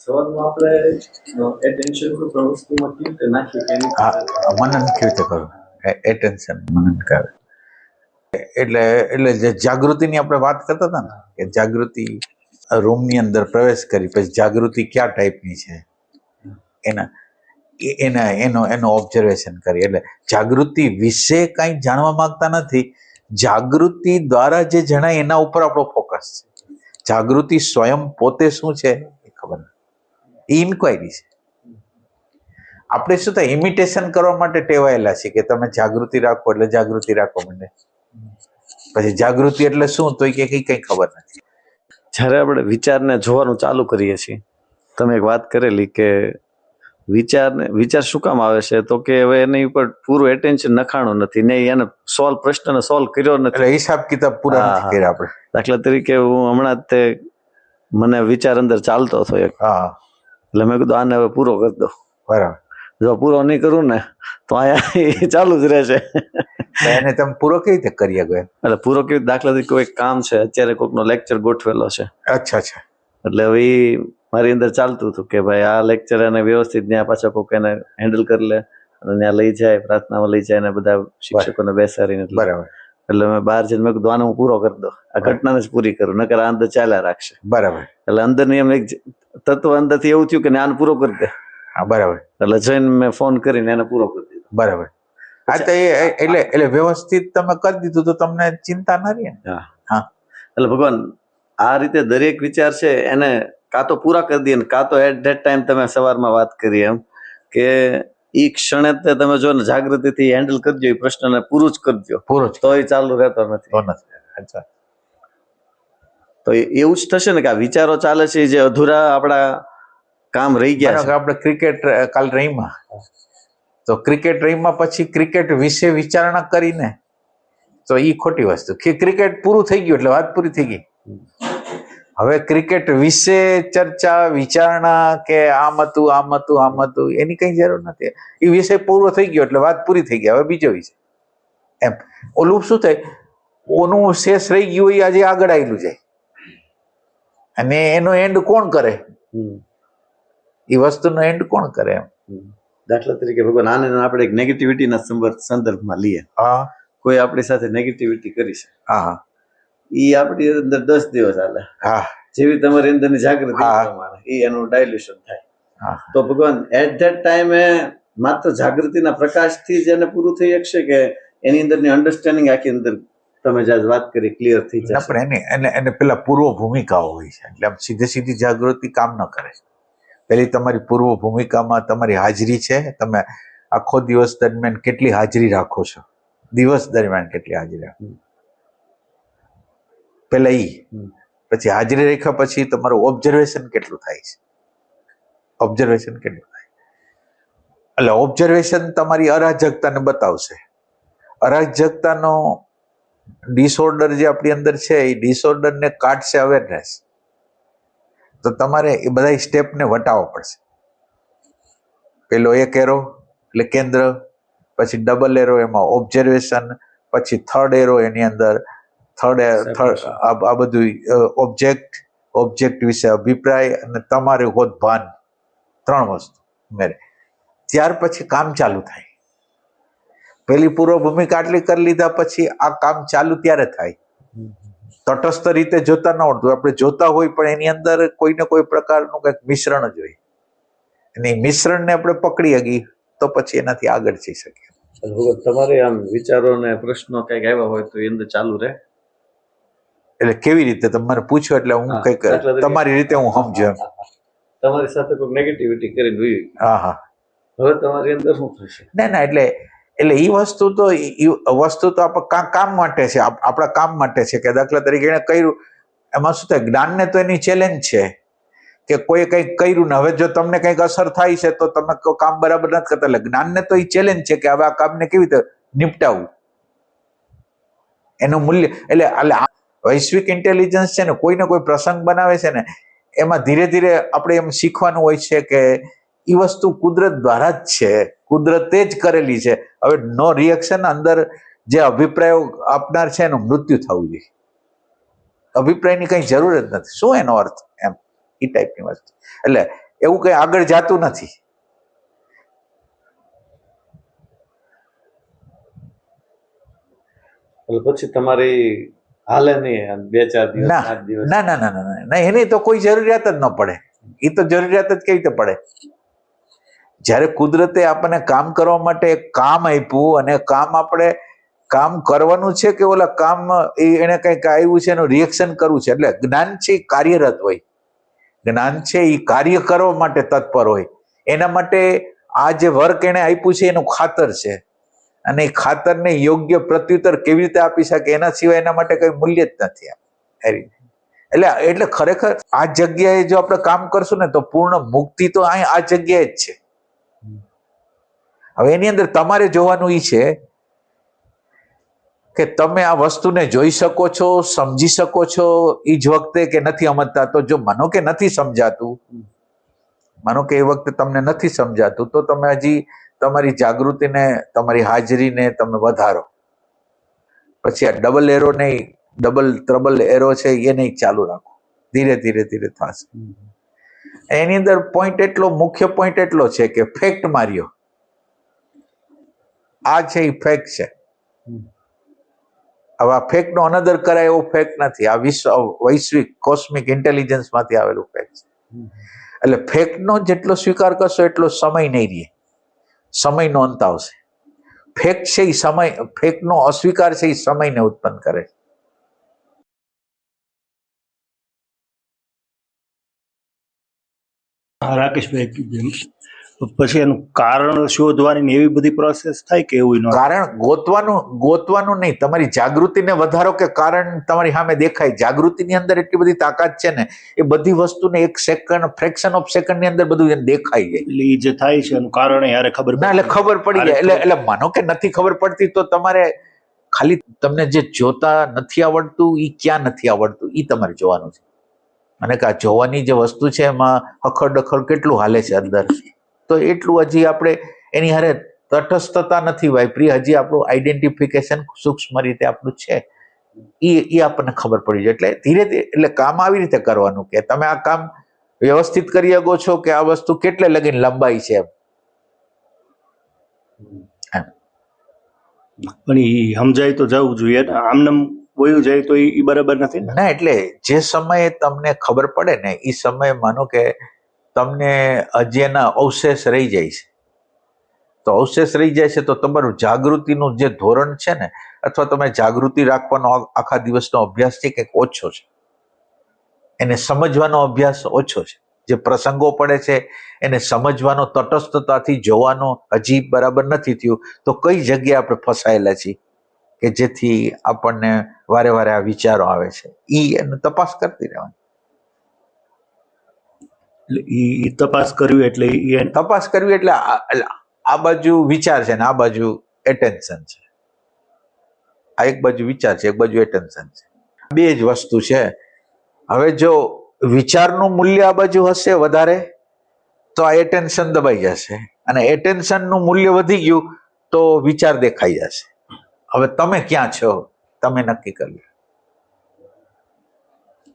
સવારમાં આપણે એટેન્શન પર પ્રવૃત્તિમાં કેવી રીતે નાખીએ કે એની મનન કેવી રીતે કરું એટેન્શન મનન કરે એટલે જે જાગૃતિની આપણે વાત કરતા હતા ને કે જાગૃતિ રૂમની અંદર પ્રવેશ કરી પછી જાગૃતિ કયા ટાઈપની છે એનો ઓબ્ઝર્વેશન કરી એટલે જાગૃતિ વિશે કંઈ જાણવા માંગતા નથી. જાગૃતિ દ્વારા જે જણાય એના ઉપર આપણો ફોકસ છે. જાગૃતિ સ્વયં પોતે શું છે એ ખબર નથી. એ ઇન્ક્વાયરી છે. આપણે શું થાય ઇમિટેશન કરવા માટે ટેવાયેલા છે કે તમે જાગૃતિ રાખો એટલે જાગૃતિ રાખો મને પછી જાગૃતિ એટલે શું તો કે કઈ ખબર નથી. જ્યારે આપણે વિચારને જોવાનું ચાલુ કરીએ છીએ, તમે એક વાત કરેલી કે વિચાર શું કામ આવે છે, તો કે હવે એની ઉપર પૂરું એટેન્શન નખાણું નથી ને એને પ્રશ્નને સોલ્વ કર્યો નથી, એટલે હિસાબ કિતાબ પૂરા નથી કર્યા આપણે. દાખલા તરીકે હું હમણાં જ મને વિચાર અંદર ચાલતો હતો એક, એટલે મેં કીધું આને હવે પૂરો કરી દો. બરાબર. જો પૂરો નહીં કરું ને તો અહીંયા ચાલુ જ રહેશે. એને તમે પૂરો કેવી રીતે કરી શકો? એટલે પૂરો કેવી, દાખલા તરીકે કોઈ કામ છે, અત્યારે કોઈકનો લેક્ચર ગોઠવેલો છે. અચ્છા અચ્છા. એટલે હવે મારી અંદર ચાલતું હતું કે ભાઈ આ લેક્ચર એને વ્યવસ્થિત ત્યાં પાછા કોઈક એને હેન્ડલ કરી લે અને ત્યાં લઈ જાય, પ્રાર્થનામાં લઈ જાય ને બધા શિક્ષકોને બેસાડીને. બરાબર. એટલે મેં બહાર જઈને મેં કીધું આને હું પૂરો કરી દો, આ ઘટનાને જ પૂરી કરું, નકર આ અંદર ચાલ્યા રાખશે. બરાબર. એટલે અંદરની એમ એક તત્વ અંદરથી એવું થયું કે આને પૂરો કરી દે. હા બરાબર. એટલે જઈને મેં ફોન કરીને એને પૂરો કરી દીધો. બરાબર. હા તો એટલે વ્યવસ્થિત તમે કરી દીધું તો તમને ચિંતા ના રહે. હા. એટલે ભગવાન આ રીતે દરેક વિચાર છે એને કાં તો પૂરા કરી દઈએ ને કાં તો એટ ધેટ ટાઈમ તમે સવારમાં વાત કરી એમ કે ઈ ક્ષણે તમે જો ને જાગૃતિથી હેન્ડલ કરજો, એ પ્રશ્નને પૂરું જ કરજો, તો એ ચાલુ રહેતો નથી. તો એવું જ થશે ને કે આ વિચારો ચાલે છે જે અધૂરા આપણા કામ રહી ગયા છે. આપણે ક્રિકેટ કાલ રહીમાં તો ક્રિકેટ રહીમાં પછી ક્રિકેટ વિશે વિચારણા કરીને તો ઈ ખોટી વસ્તુ. ક્રિકેટ પૂરું થઈ ગયું એટલે વાત પૂરી થઈ ગઈ. હવે ક્રિકેટ વિશે ચર્ચા વિચારણા કે આમ હતું એની કઈ જરૂર નથી. એ વિષય પૂરો થઈ ગયો એટલે વાત પૂરી થઈ ગઈ. હવે બીજો વિષય એમ. ઓલું શું થાય, ઓનું શેષ રહી ગયું એ આજે આગળ આવેલું જાય અને એનો એન્ડ કોણ કરે? એ વસ્તુનો એન્ડ કોણ કરે? એમ દાખલા તરીકે ભગવાન આને આપણે એક નેગેટિવિટીના સંદર્ભમાં લઈએ. કોઈ આપણી સાથે નેગેટિવિટી કરી છે, ઈ આપણી અંદર 10 દિવસ હાલે. જેવી તમારી અંદરની જાગૃતિ પ્રમાણે ઈ એનું ડાયલ્યુશન થાય. તો ભગવાન એટ ધેટ ટાઈમે માત્ર જાગૃતિના પ્રકાશથી જ એને પૂરું થઈ શકશે કે એની અંદરની અન્ડરસ્ટેન્ડિંગ આખી અંદર તમે જે વાત કરી ક્લિયર થઈ જશે? પણ એને પેલા પૂર્વ ભૂમિકાઓ હોય છે, એટલે આમ સીધી જાગૃતિ કામ ન કરે. પેલી તમારી પૂર્વ ભૂમિકામાં તમારી હાજરી છે. તમે આખો દિવસ દરમિયાન કેટલી હાજરી રાખો છો, દિવસ દરમિયાન કેટલી હાજરી રાખો, પેલા પછી હાજરી રાખ્યા પછી તમારું ઓબ્ઝર્વેશન કેટલું થાય છે, એટલે ઓબ્ઝર્વેશન તમારી અરાજકતાને બતાવશે. અરાજકતાનો ડિસઓર્ડર જે આપણી અંદર છે એ ડિસઓર્ડરને કાઢશે અવેરનેસ. તો તમારે એ બધા સ્ટેપને વટાવવો પડશે. પેલો એક એરો એટલે કેન્દ્ર, પછી ડબલ એરો એમાં ઓબ્ઝર્વેશન, પછી થર્ડ એરો એની અંદર આ બધું ઓબ્જેક્ટ વિશે અભિપ્રાય અને તમારે હોત ભાન, 3 વસ્તુ મેરે. ત્યાર પછી કામ ચાલુ થાય. પેલી પૂર્વ ભૂમિકા આટલી કરી લીધા પછી આ કામ ચાલુ ત્યારે થાય. તટસ્થ રીતે જોતા ન આવડતું, આપણે જોતા હોય પણ એની અંદર કોઈને કોઈ પ્રકારનું કંઈક મિશ્રણ જ હોય અને એ મિશ્રણને આપણે પકડી શકીએ તો પછી એનાથી આગળ જઈ શકીએ. તમારે આમ વિચારો ને પ્રશ્નો કઈક આવ્યા હોય તો એ અંદર ચાલુ રહે? એટલે કેવી રીતે તમે મને પૂછો એટલે હું કઈક તમારી રીતે હું સમજુ એમ. તમારી સાથે કોઈ નેગેટિવિટી કરીને હોય, હવે તમારી અંદર શું થશે? ના એટલે એ વસ્તુ તો આપણે કામ માટે છે, આપણા કામ માટે છે. કે દાખલા તરીકે એને કર્યું, એમાં શું થાય, જ્ઞાનને તો એની ચેલેન્જ છે કે કોઈ કંઈક કર્યું ને હવે જો તમને કંઈક અસર થાય છે તો તમે કામ બરાબર નથી કરતા. એટલે જ્ઞાનને તો એ ચેલેન્જ છે કે હવે આ કામને કેવી રીતે નિપટાવવું, એનું મૂલ્ય. એટલે વૈશ્વિક ઇન્ટેલિજન્સ છે ને, કોઈને કોઈ પ્રસંગ બનાવે છે ને, એમાં ધીરે ધીરે આપણે એમ શીખવાનું હોય છે કે એ વસ્તુ કુદરત દ્વારા જ છે, કુદરતે જ કરેલી છે. હવે નો રિએક્શન, અંદર જે અભિપ્રાયો આપનાર છે એનું મૃત્યુ થવું જોઈએ. અભિપ્રાયની કઈ જરૂર જ નથી. શું એનો અર્થ? એમ એ ટાઈપની વસ્તુ. એટલે એવું કઈ આગળ જાતું નથી. એટલે પછી તમારી હાલે નહીં 2-4 દિવસ ના 8 દિવસ? ના ના ના ના ના, એની તો કોઈ જરૂરિયાત જ ન પડે. એ તો જરૂરિયાત જ કેવી રીતે પડે? જ્યારે કુદરતે આપણને કામ કરવા માટે એક કામ આપ્યું અને આપણે કામ કરવાનું છે કે ઓલા કામ એને કંઈક આવ્યું છે એનું રિએક્શન કરવું છે. એટલે જ્ઞાન છે એ કાર્યરત હોય, જ્ઞાન છે એ કાર્ય કરવા માટે તત્પર હોય. એના માટે આ જે વર્ક એને આપ્યું છે એનું ખાતર છે, અને એ ખાતરને યોગ્ય પ્રત્યુત્તર કેવી રીતે આપી શકે એના સિવાય એના માટે કઈ મૂલ્ય જ નથી. એટલે ખરેખર આ જગ્યાએ જો આપણે કામ કરશું ને તો પૂર્ણ મુક્તિ તો અહીં આ જગ્યાએ જ છે. હવે એની અંદર તમારે જોવાનું એ છે કે તમે આ વસ્તુને જોઈ શકો છો, સમજી શકો છો એ જ વખતે કે નથી સમજતા. તો જો માનો કે નથી સમજાતું, માનો કે એ વખતે તમને નથી સમજાતું, તો તમે હજી તમારી જાગૃતિને, તમારી હાજરીને તમે વધારો. પછી આ ડબલ એરો નહીં, ડબલ ત્રબલ એરો છે એ નહીં ચાલુ રાખો. ધીરે ધીરે ધીરે થશે. એની અંદર પોઈન્ટ એટલો, મુખ્ય પોઈન્ટ એટલો છે કે ફેક્ટ માર્યો. આ છે એ ફેક્ટ છે. હવે આ ફેક્ટ નો અનદર કરાય એવો ફેક્ટ નથી. આ વૈશ્વિક કોસ્મિક ઇન્ટેલિજન્સ માંથી આવેલું ફેક્ટ છે. એટલે ફેક્ટ નો જેટલો સ્વીકાર કરશો એટલો સમય નહીં રહે, સમય નો અંત આવશે. ફેક્ટ છે એ સમય, ફેક્ટ નો અસ્વીકાર છે એ સમયને ઉત્પન્ન કરે છે. રાકેશભાઈ, પછી એનું કારણ શોધવાની એવી બધી પ્રોસેસ થાય કે એવું ન? કારણ ગોતવાનું નહીં, તમારી જાગૃતિને વધારો કે કારણ તમારી સામે દેખાય. જાગૃતિની અંદર એટલી બધી તાકાત છે ને, એ બધી વસ્તુને એક સેકન્ડ, ફ્રેક્શન ઓફ સેકન્ડ ની અંદર બધું એને દેખાઈ જાય. એટલે એ જે થાય છે એનું કારણ યારે ખબર ના, એટલે ખબર પડી જાય. એટલે માનો કે નથી ખબર પડતી તો તમારે ખાલી તમને જે જોતા નથી આવડતું એ ક્યાં નથી આવડતું એ તમારે જોવાનું છે. અને કે આ જોવાની જે વસ્તુ છે એમાં અખડ ડખડ કેટલું હાલે છે અંદર, તો એટલું હજી આપણે એની હારે તટસ્થતા નથી વાપરી. હજી આપણું આઈડેન્ટિફિકેશન સૂક્ષ્મ રીતે આપણું છે એ આપણને ખબર પડી જાય. એટલે ધીરે ધીરે, એટલે કામ આવી રીતે કરવાનું કે તમે આ કામ વ્યવસ્થિત કરી શકો છો કે આ વસ્તુ કેટલે લગીને લંબાઈ છે એમ. પણ એ સમજાય તો જવું જોઈએ. આમનામ વયું જાય તો એ બરાબર નથી ને? ના, એટલે જે સમયે તમને ખબર પડે ને એ સમયે માનો કે તમને હજી એના અવશેષ રહી જાય છે, તો અવશેષ રહી જાય છે તો તમારું જાગૃતિનું જે ધોરણ છે ને, અથવા તમે જાગૃતિ રાખવાનો આખા દિવસનો અભ્યાસ છે કંઈક ઓછો છે, એને સમજવાનો અભ્યાસ ઓછો છે. જે પ્રસંગો પડે છે એને સમજવાનો, તટસ્થતાથી જોવાનો હજી બરાબર નથી થયું. તો કઈ જગ્યાએ આપણે ફસાયેલા છીએ કે જેથી આપણને વારે વારે આ વિચારો આવે છે, એને તપાસ કરતી રહેવાની. એ તપાસ કરવી એટલે તપાસ કરવી એટલે આ બાજુ વિચાર છે ને આ બાજુ એટેન્શન છે. આ એક બાજુ વિચાર છે, એક બાજુ એટેન્શન છે. બે જ વસ્તુ છે. હવે જો વિચારનું મૂલ્ય આ બાજુ હશે વધારે તો આ એટેન્શન દબાઈ જશે, અને એટેન્શનનું મૂલ્ય વધી ગયું તો વિચાર દેખાઈ જશે. હવે તમે ક્યાં છો તમે નક્કી કરી લો.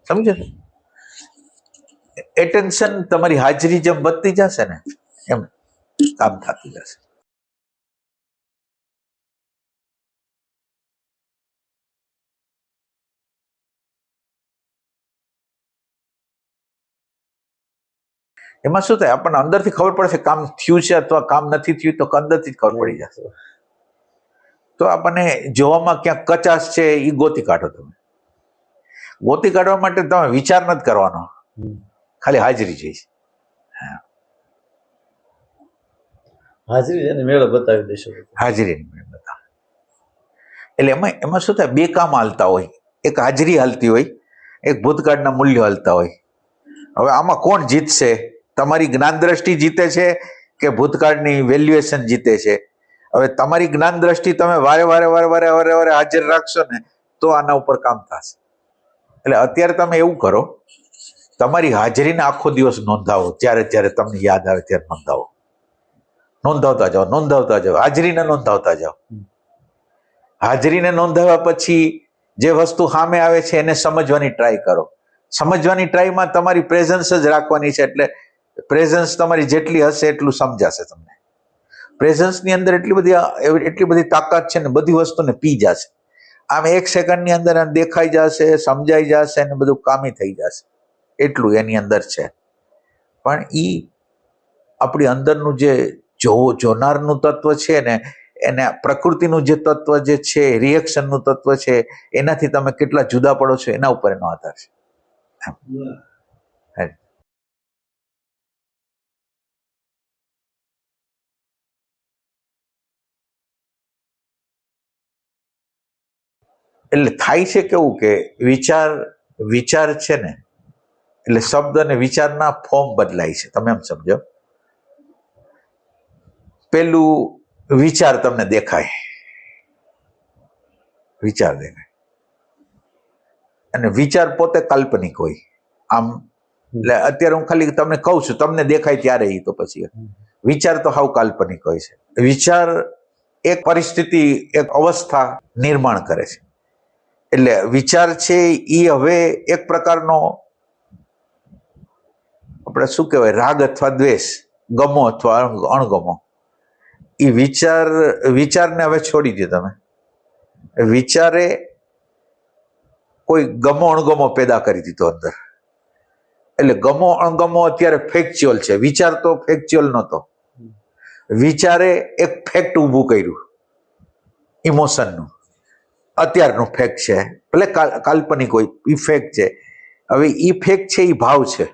સમજો? એટેન્શન તમારી હાજરી જેમ વધતી જશે ને એમ કામ થતું જશે. એમાં શું થાય, આપણને અંદરથી ખબર પડશે કામ થયું છે અથવા કામ નથી થયું, તો અંદરથી જ ખબર પડી જશે. તો આપણને જોવામાં ક્યાંક કચાશ છે એ ગોતી કાઢો. તમે ગોતી કાઢવા માટે તમે વિચાર નથી કરવાનો, ખાલી હાજરી જોઈશે. હાજરી છે ને મેળો બતાવી દેશો. હાજરી બતાવે. એટલે એમાં શું થાય, બે કામ હાલતા હોય. એક હાજરી હાલતી હોય, એક ભૂતકાળના મૂલ્યો હાલતા હોય. હવે આમાં કોણ જીતશે? તમારી જ્ઞાન દ્રષ્ટિ જીતે છે કે ભૂતકાળની વેલ્યુએશન જીતે છે? હવે તમારી જ્ઞાન દ્રષ્ટિ તમે વારે વારે હાજર રાખશો ને તો આના ઉપર કામ થશે. એટલે અત્યારે તમે એવું કરો, તમારી હાજરીને આખો દિવસ નોંધાવો. જ્યારે જ્યારે તમને યાદ આવે ત્યારે નોંધાવો. નોંધાવતા જાઓ, હાજરીને નોંધાવતા જાઓ. હાજરીને નોંધાવ્યા પછી જે વસ્તુ સામે આવે છે એને સમજવાની ટ્રાય કરો. સમજવાની ટ્રાયમાં તમારી પ્રેઝન્સ જ રાખવાની છે. એટલે પ્રેઝન્સ તમારી જેટલી હશે એટલું સમજાશે તમને. પ્રેઝન્સની અંદર એટલી બધી તાકાત છે ને, બધી વસ્તુને પી જશે. આમ 1 સેકન્ડની અંદર દેખાઈ જશે, સમજાઈ જશે ને બધું કામી થઈ જશે, એટલું એની અંદર છે. પણ ઈ આપણી અંદરનું જે જોનારનું તત્વ છે ને, એને પ્રકૃતિનું જે તત્વ જે છે, રિએક્શનનું તત્વ છે, એનાથી તમે કેટલા જુદા પડો છો એના ઉપર એનો આધાર છે. એટલે થાય છે કેવું કે વિચાર છે ને, એટલે શબ્દ અને વિચારના ફોર્મ બદલાય છે. તમે એમ સમજો, પેલું વિચાર તમને દેખાય, અને વિચાર પોતે કાલ્પનિક હોય. આમ એટલે અત્યારે હું ખાલી તમને કહું છું, તમને દેખાય ત્યારે એ તો પછી વિચાર તો હાવ કાલ્પનિક હોય છે. વિચાર એક પરિસ્થિતિ, એક અવસ્થા નિર્માણ કરે છે. એટલે વિચાર છે એ હવે એક પ્રકારનો આપણે શું કહેવાય, રાગ અથવા દ્વેષ, ગમો અથવા અણગમો, એ વિચારને હવે છોડી દો તમે. વિચારે કોઈ ગમો અણગમો પેદા કરી દીધો અંદર. એટલે ગમો અણગમો અત્યારે ફેક્ચ્યુઅલ છે, વિચાર તો ફેક્ચ્યુઅલ નહોતો. વિચારે એક ફેક્ટ ઊભું કર્યું, ઇમોશનનું. અત્યારનું ફેક્ટ છે, ભલે કાલ્પનિક હોય, એ ફેક્ટ છે. હવે એ ફેક્ટ છે, એ ભાવ છે.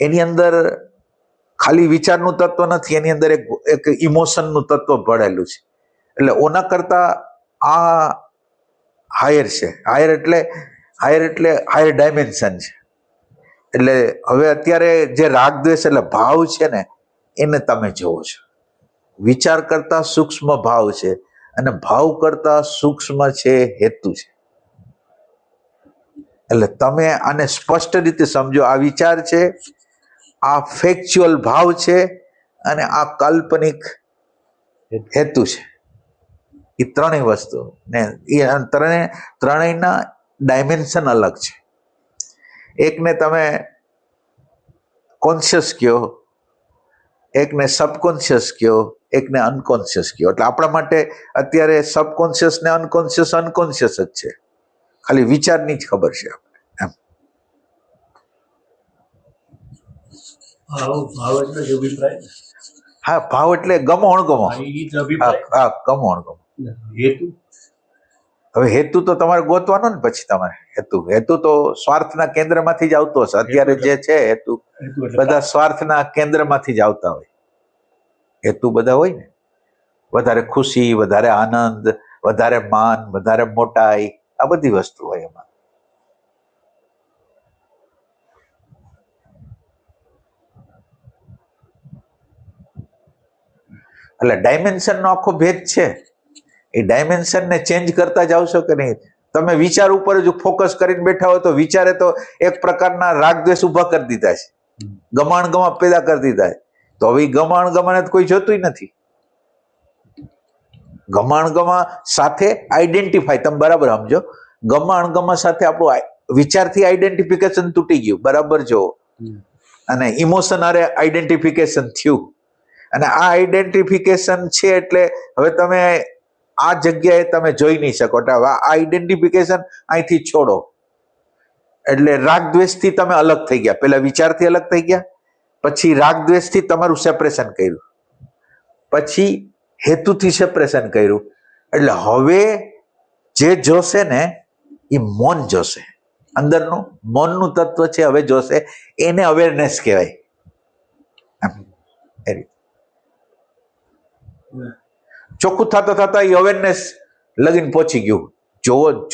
એની અંદર ખાલી વિચારનું તત્વ નથી, એની અંદર એક ઇમોશનનું તત્વ ભળેલું છે. એટલે ઓના કરતા આ હાયર છે. હાયર એટલે હાયર ડાયમેન્શન છે. એટલે હવે અત્યારે જે રાગ દ્વેષ એટલે ભાવ છે ને, એને તમે જોવો છો. વિચાર કરતા સૂક્ષ્મ ભાવ છે, અને ભાવ કરતા સૂક્ષ્મ છે હેતુ છે. એટલે તમે આને સ્પષ્ટ રીતે સમજો. આ વિચાર છે, આ ફેક્ચ્યુઅલ ભાવ છે, અને આ કાલ્પનિક હેતુ છે. એ ત્રણેય વસ્તુ ને, એ ત્રણેયના ડાયમેન્શન અલગ છે. એકને તમે કોન્શિયસ કહો, એકને સબકોન્શિયસ કહો, એકને અનકોન્શિયસ કહો. એટલે આપણા માટે અત્યારે સબકોન્શિયસ ને અનકોન્શિયસ જ છે. ખાલી વિચારની જ ખબર છે આપણે એમ. હા, ભાવ એટલે ગમો અણગમો. હા, ગમો અણગમો. હવે હેતુ તો તમારે ગોતવાનો ને. પછી તમારે હેતુ તો સ્વાર્થના કેન્દ્રમાંથી જ આવતો હશે. અત્યારે જે છે હેતુ બધા સ્વાર્થના કેન્દ્રમાંથી જ આવતા હોય. હેતુ બધા હોય ને, વધારે ખુશી, વધારે આનંદ, વધારે માન, વધારે મોટાઈ, આ બધી વસ્તુ હોય એમાં. એટલે ડાયમેન્શનનો આખો ભેદ છે. એ ડાયમેન્શનને ચેન્જ કરતા જાવશો કે નહીં. તમે વિચાર ઉપર જ ફોકસ કરીને બેઠા હોય તો વિચારે તો એક પ્રકારના રાગ દ્વેષ ઉભા કરી દીધા છે, ગમાણગમા પેદા કરી દીધા છે. તો હવે ગમાણગમાને કોઈ જોતું નથી. ગમાણગમા સાથે આઈડેન્ટિફાય, તમે બરાબર સમજો, ગમાણગમા સાથે આપણું વિચારથી આઈડેન્ટિફિકેશન તૂટી ગયું, બરાબર જો. અને ઇમોશન આરે આઈડેન્ટિફિકેશન થયું. અને આ આઈડેન્ટિફિકેશન છે એટલે હવે તમે આ જગ્યાએ તમે જોઈ નહીં શકો. આ આઈડેન્ટિફિકેશન અહીંથી છોડો એટલે રાગ દ્વેષથી તમે અલગ થઈ ગયા. પેલા વિચારથી અલગ થઈ ગયા, પછી રાગ દ્વેષથી તમારું સેપરેશન કર્યું, પછી હેતુથી સેપરેશન કર્યું. એટલે હવે જે જોશે ને એ મૌન જોશે, અંદરનું મૌનનું તત્વ છે હવે જોશે. એને અવેરનેસ કહેવાય. ચોખ્ખું થતા એ અવેરનેસ લગીને પહોંચી ગયું.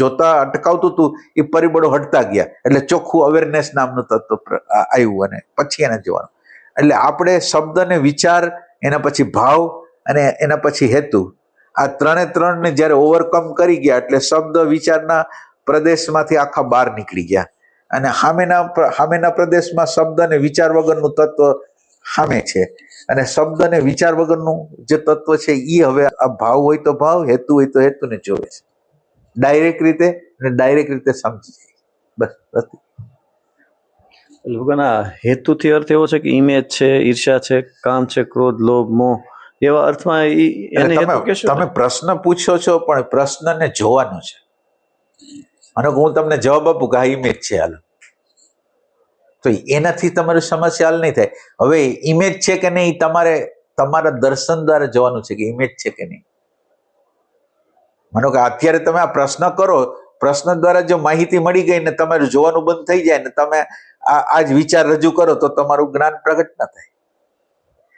જોતા અટકાવતું હતું એ પરિબળો હટતા ગયા, એટલે ચોખ્ખું અવેરનેસ નામનું તત્વ આવ્યું, અને પછી એને જોવાનું. એટલે આપણે શબ્દ ને વિચાર, એના પછી ભાવ, અને એના પછી હેતુ, આ ત્રણને જ્યારે ઓવરકમ કરી ગયા એટલે શબ્દ વિચારના પ્રદેશમાંથી આખા બહાર નીકળી ગયા. અને સામેના પ્રદેશમાં શબ્દ અને વિચાર વગરનું તત્વ સામે છે. અને શબ્દ અને વિચાર વગરનું જે તત્વ છે એ હવે આ ભાવ હોય તો ભાવ, હેતુ હોય તો હેતુને જોવે છે ડાયરેક્ટ રીતે, અને ડાયરેક્ટ રીતે સમજી જાય. બસ. એટલે ભગવાન આ હેતુથી અર્થ એવો છે કે ઇમેજ છે, ઈર્ષ્યા છે, કામ છે, ક્રોધ, લોભ, મોહ એવા અર્થમાં એને હેતુ કહેશો તમે પ્રશ્ન પૂછો છો પણ પ્રશ્નને જોવાનો છે. અને હું તમને જવાબ આપું કે આ ઇમેજ છે હાલ, તો એનાથી તમારી સમસ્યા હલ નહીં થાય. હવે ઇમેજ છે કે નહીં તમારે તમારા દર્શન દ્વારા જોવાનું છે કે ઇમેજ છે કે નહીં. માનો કે અત્યારે તમે આ પ્રશ્ન કરો, પ્રશ્ન દ્વારા જો માહિતી મળી ગઈ ને તમારે જોવાનું બંધ થઈ જાય ને તમે આ જ વિચાર રજૂ કરો તો તમારું જ્ઞાન પ્રગટ ના થાય.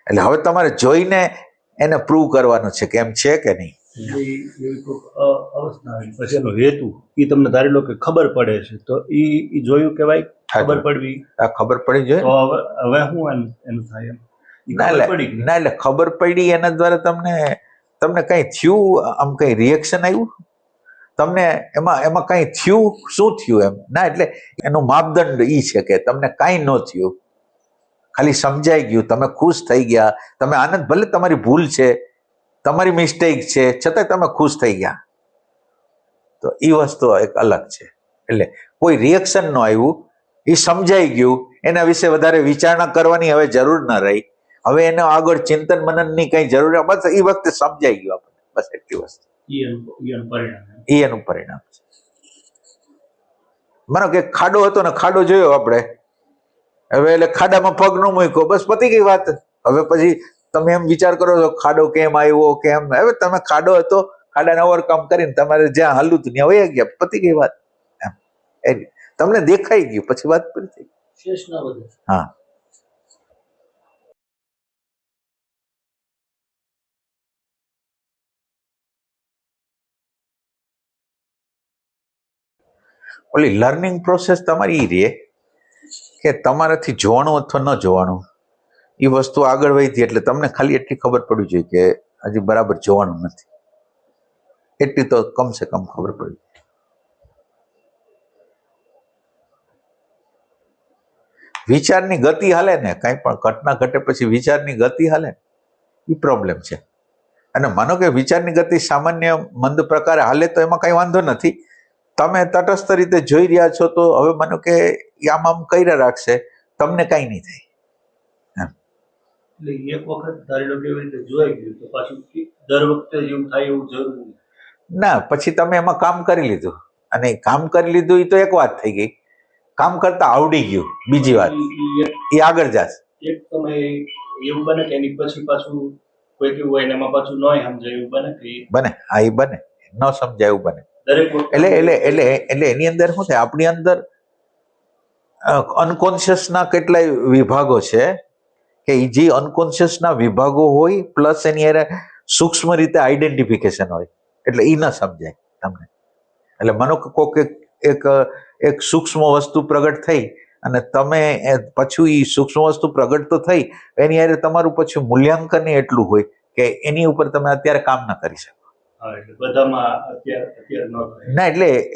એટલે હવે તમારે જોઈને એને પ્રૂવ કરવાનું છે કે એમ છે કે નહીં. અવસ્થા પછી એનો હેતુ એ તમને ધારી લો કે ખબર પડે છે તો એ જોયું કેવાય ખબર પડવી. આ ખબર પડી જોઈએ તો હવે શું એનું થાય એમ ના એટલે ખબર પડી એના દ્વારા તમને કઈ થયું, આમ કઈ રિએક્શન આવ્યું તમને એમાં કઈ થયું, શું થયું એમ ના. એટલે એનો માપદંડ ઈ છે કે તમને કઈ ન થયું, ખાલી સમજાઈ ગયું, તમે ખુશ થઈ ગયા, તમે આનંદ, ભલે તમારી ભૂલ છે, તમારી મિસ્ટેક છે, છતાંય તમે ખુશ થઈ ગયા, તો એ વસ્તુ એક અલગ છે. એટલે કોઈ રિએક્શન ન આવ્યું, એ સમજાઈ ગયું, એના વિશે વધારે વિચારણા કરવાની હવે જરૂર ન રહી. હવે એને આગળ ચિંતન મનનની કઈ જરૂર, બસ એ વખતે સમજાઈ ગયું આપણને, બસ એટલી વસ્તુ. એનું પરિણામ છે. માનો કે ખાડો હતો ને ખાડો જોયો આપણે, હવે એટલે ખાડામાં પગ ન મૂક્યો, બસ પતી ગઈ વાત. હવે પછી તમે એમ વિચાર કરો છો ખાડો કેમ આવ્યો કેમ, હવે તમે ખાડો હતો, ખાડાને ઓવરકમ કરીને તમારે જ્યાં હાલું હતું ત્યાં વહી ગયા, પતી ગઈ વાત. એમ તમને દેખાઈ ગયું, પછી વાત પૂરી થઈ. હા, ઓલી લર્નિંગ પ્રોસેસ તમારી એ રહે કે તમારાથી જોવાનું અથવા ન જોવાનું એ વસ્તુ આગળ વધી, એટલે તમને ખાલી એટલી ખબર પડવી જોઈએ કે હજી બરાબર જોવાનું નથી, એટલી તો કમસે કમ ખબર પડી. વિચારની ગતિ હાલે ને, કઈ પણ ઘટના ઘટે પછી વિચારની ગતિ હાલે, એ પ્રોબ્લેમ છે. અને માનો કે વિચારની ગતિ સામાન્ય મંદ પ્રકારે હાલે તો એમાં કઈ વાંધો નથી, તમે તટસ્થ રીતે જોઈ રહ્યા છો તો હવે માનો કે આમ કર્યા રાખશે, તમને કઈ નહીં થાય. એક વખત ધારી લો કેવી રીતે જોઈ ગયું તો પાછું દર વખતે એવું થાય એવું જરૂરી ના. પછી તમે એમાં કામ કરી લીધું, અને કામ કરી લીધું એ તો એક વાત થઈ ગઈ, કામ કરતા આવડી ગયું બીજી વાત, એ આગળ જશે. એક સમય એવું બને કે એની પછી પાછું કોઈ કેવું હોય એમાં પાછું ન સમજાય એવું બને કે બને. હા, એ બને, ન સમજાય એવું બને. દરેક એટલે એની અંદર શું થાય, આપણી અંદર અનકોન્શિયસના કેટલાય વિભાગો છે કે જે અનકોન્શિયસના વિભાગો હોય પ્લસ એની અરે સૂક્ષ્મ રીતે આઈડેન્ટિફિકેશન હોય, એટલે એ ન સમજાય તમને. એટલે માનો કે કોઈક એક સૂક્ષ્મ વસ્તુ પ્રગટ થઈ અને તમે પછી એ સૂક્ષ્મ વસ્તુ પ્રગટ તો થઈ, એની અરે તમારું પછી મૂલ્યાંકન એટલું હોય કે એની ઉપર તમે અત્યારે કામ ના કરી શકો. ના,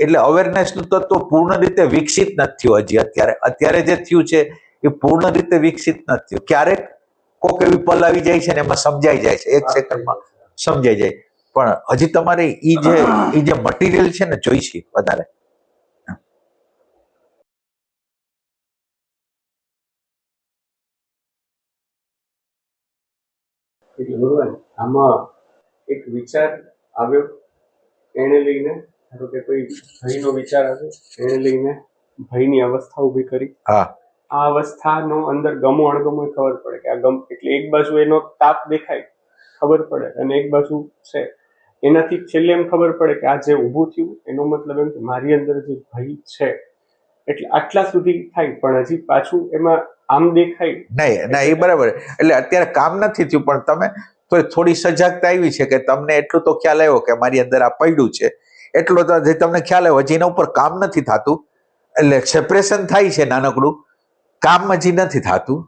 એટલે અવેરનેસ નું તત્વ પૂર્ણ રીતે વિકસિત નથી થયું હજી. અત્યારે જે થયું છે એ પૂર્ણ રીતે વિકસિત નથી થયું. ક્યારેક કોઈક એવી પલ આવી જાય છે ને એમાં સમજાઈ જાય છે, એક સેકન્ડમાં સમજાઈ જાય, પણ હજી તમારે ઈ જે મટીરિયલ છે ને જોઈશે વધારે. ભગવાન આમાં એક વિચાર આવ્યો, એને લઈને ધારો કે કોઈ ભયનો વિચાર આવ્યો, એને લઈને ભયની અવસ્થા ઊભી કરી. હા, આ અવસ્થાનો અંદર ગમો અણગમો ખબર પડે કે આ ગમ એટલે એક બાજુ એનો તાપ દેખાય ખબર પડે, અને એક બાજુ છે એનાથી છેલ્લે એમ ખબર પડે કે આ જે ઊભું થયું એનો મતલબ એમ કે મારી અંદર જે ભય છે, એટલે આટલા સુધી થાય. પણ હજી પાછું એમાં આમ દેખાય નહીં, એ બરાબર. એટલે અત્યારે કામ નથી થયું, પણ તમે તો થોડી સજાગતા આવી છે કે તમને એટલું તો ખ્યાલ આવ્યો કે મારી અંદર આ પડ્યું છે, એટલો તો જે તમને ખ્યાલ આવ્યો, હજી એના ઉપર કામ નથી થતું. એટલે સેપરેશન થાય છે નાનકડું, કામ હજી નથી થતું.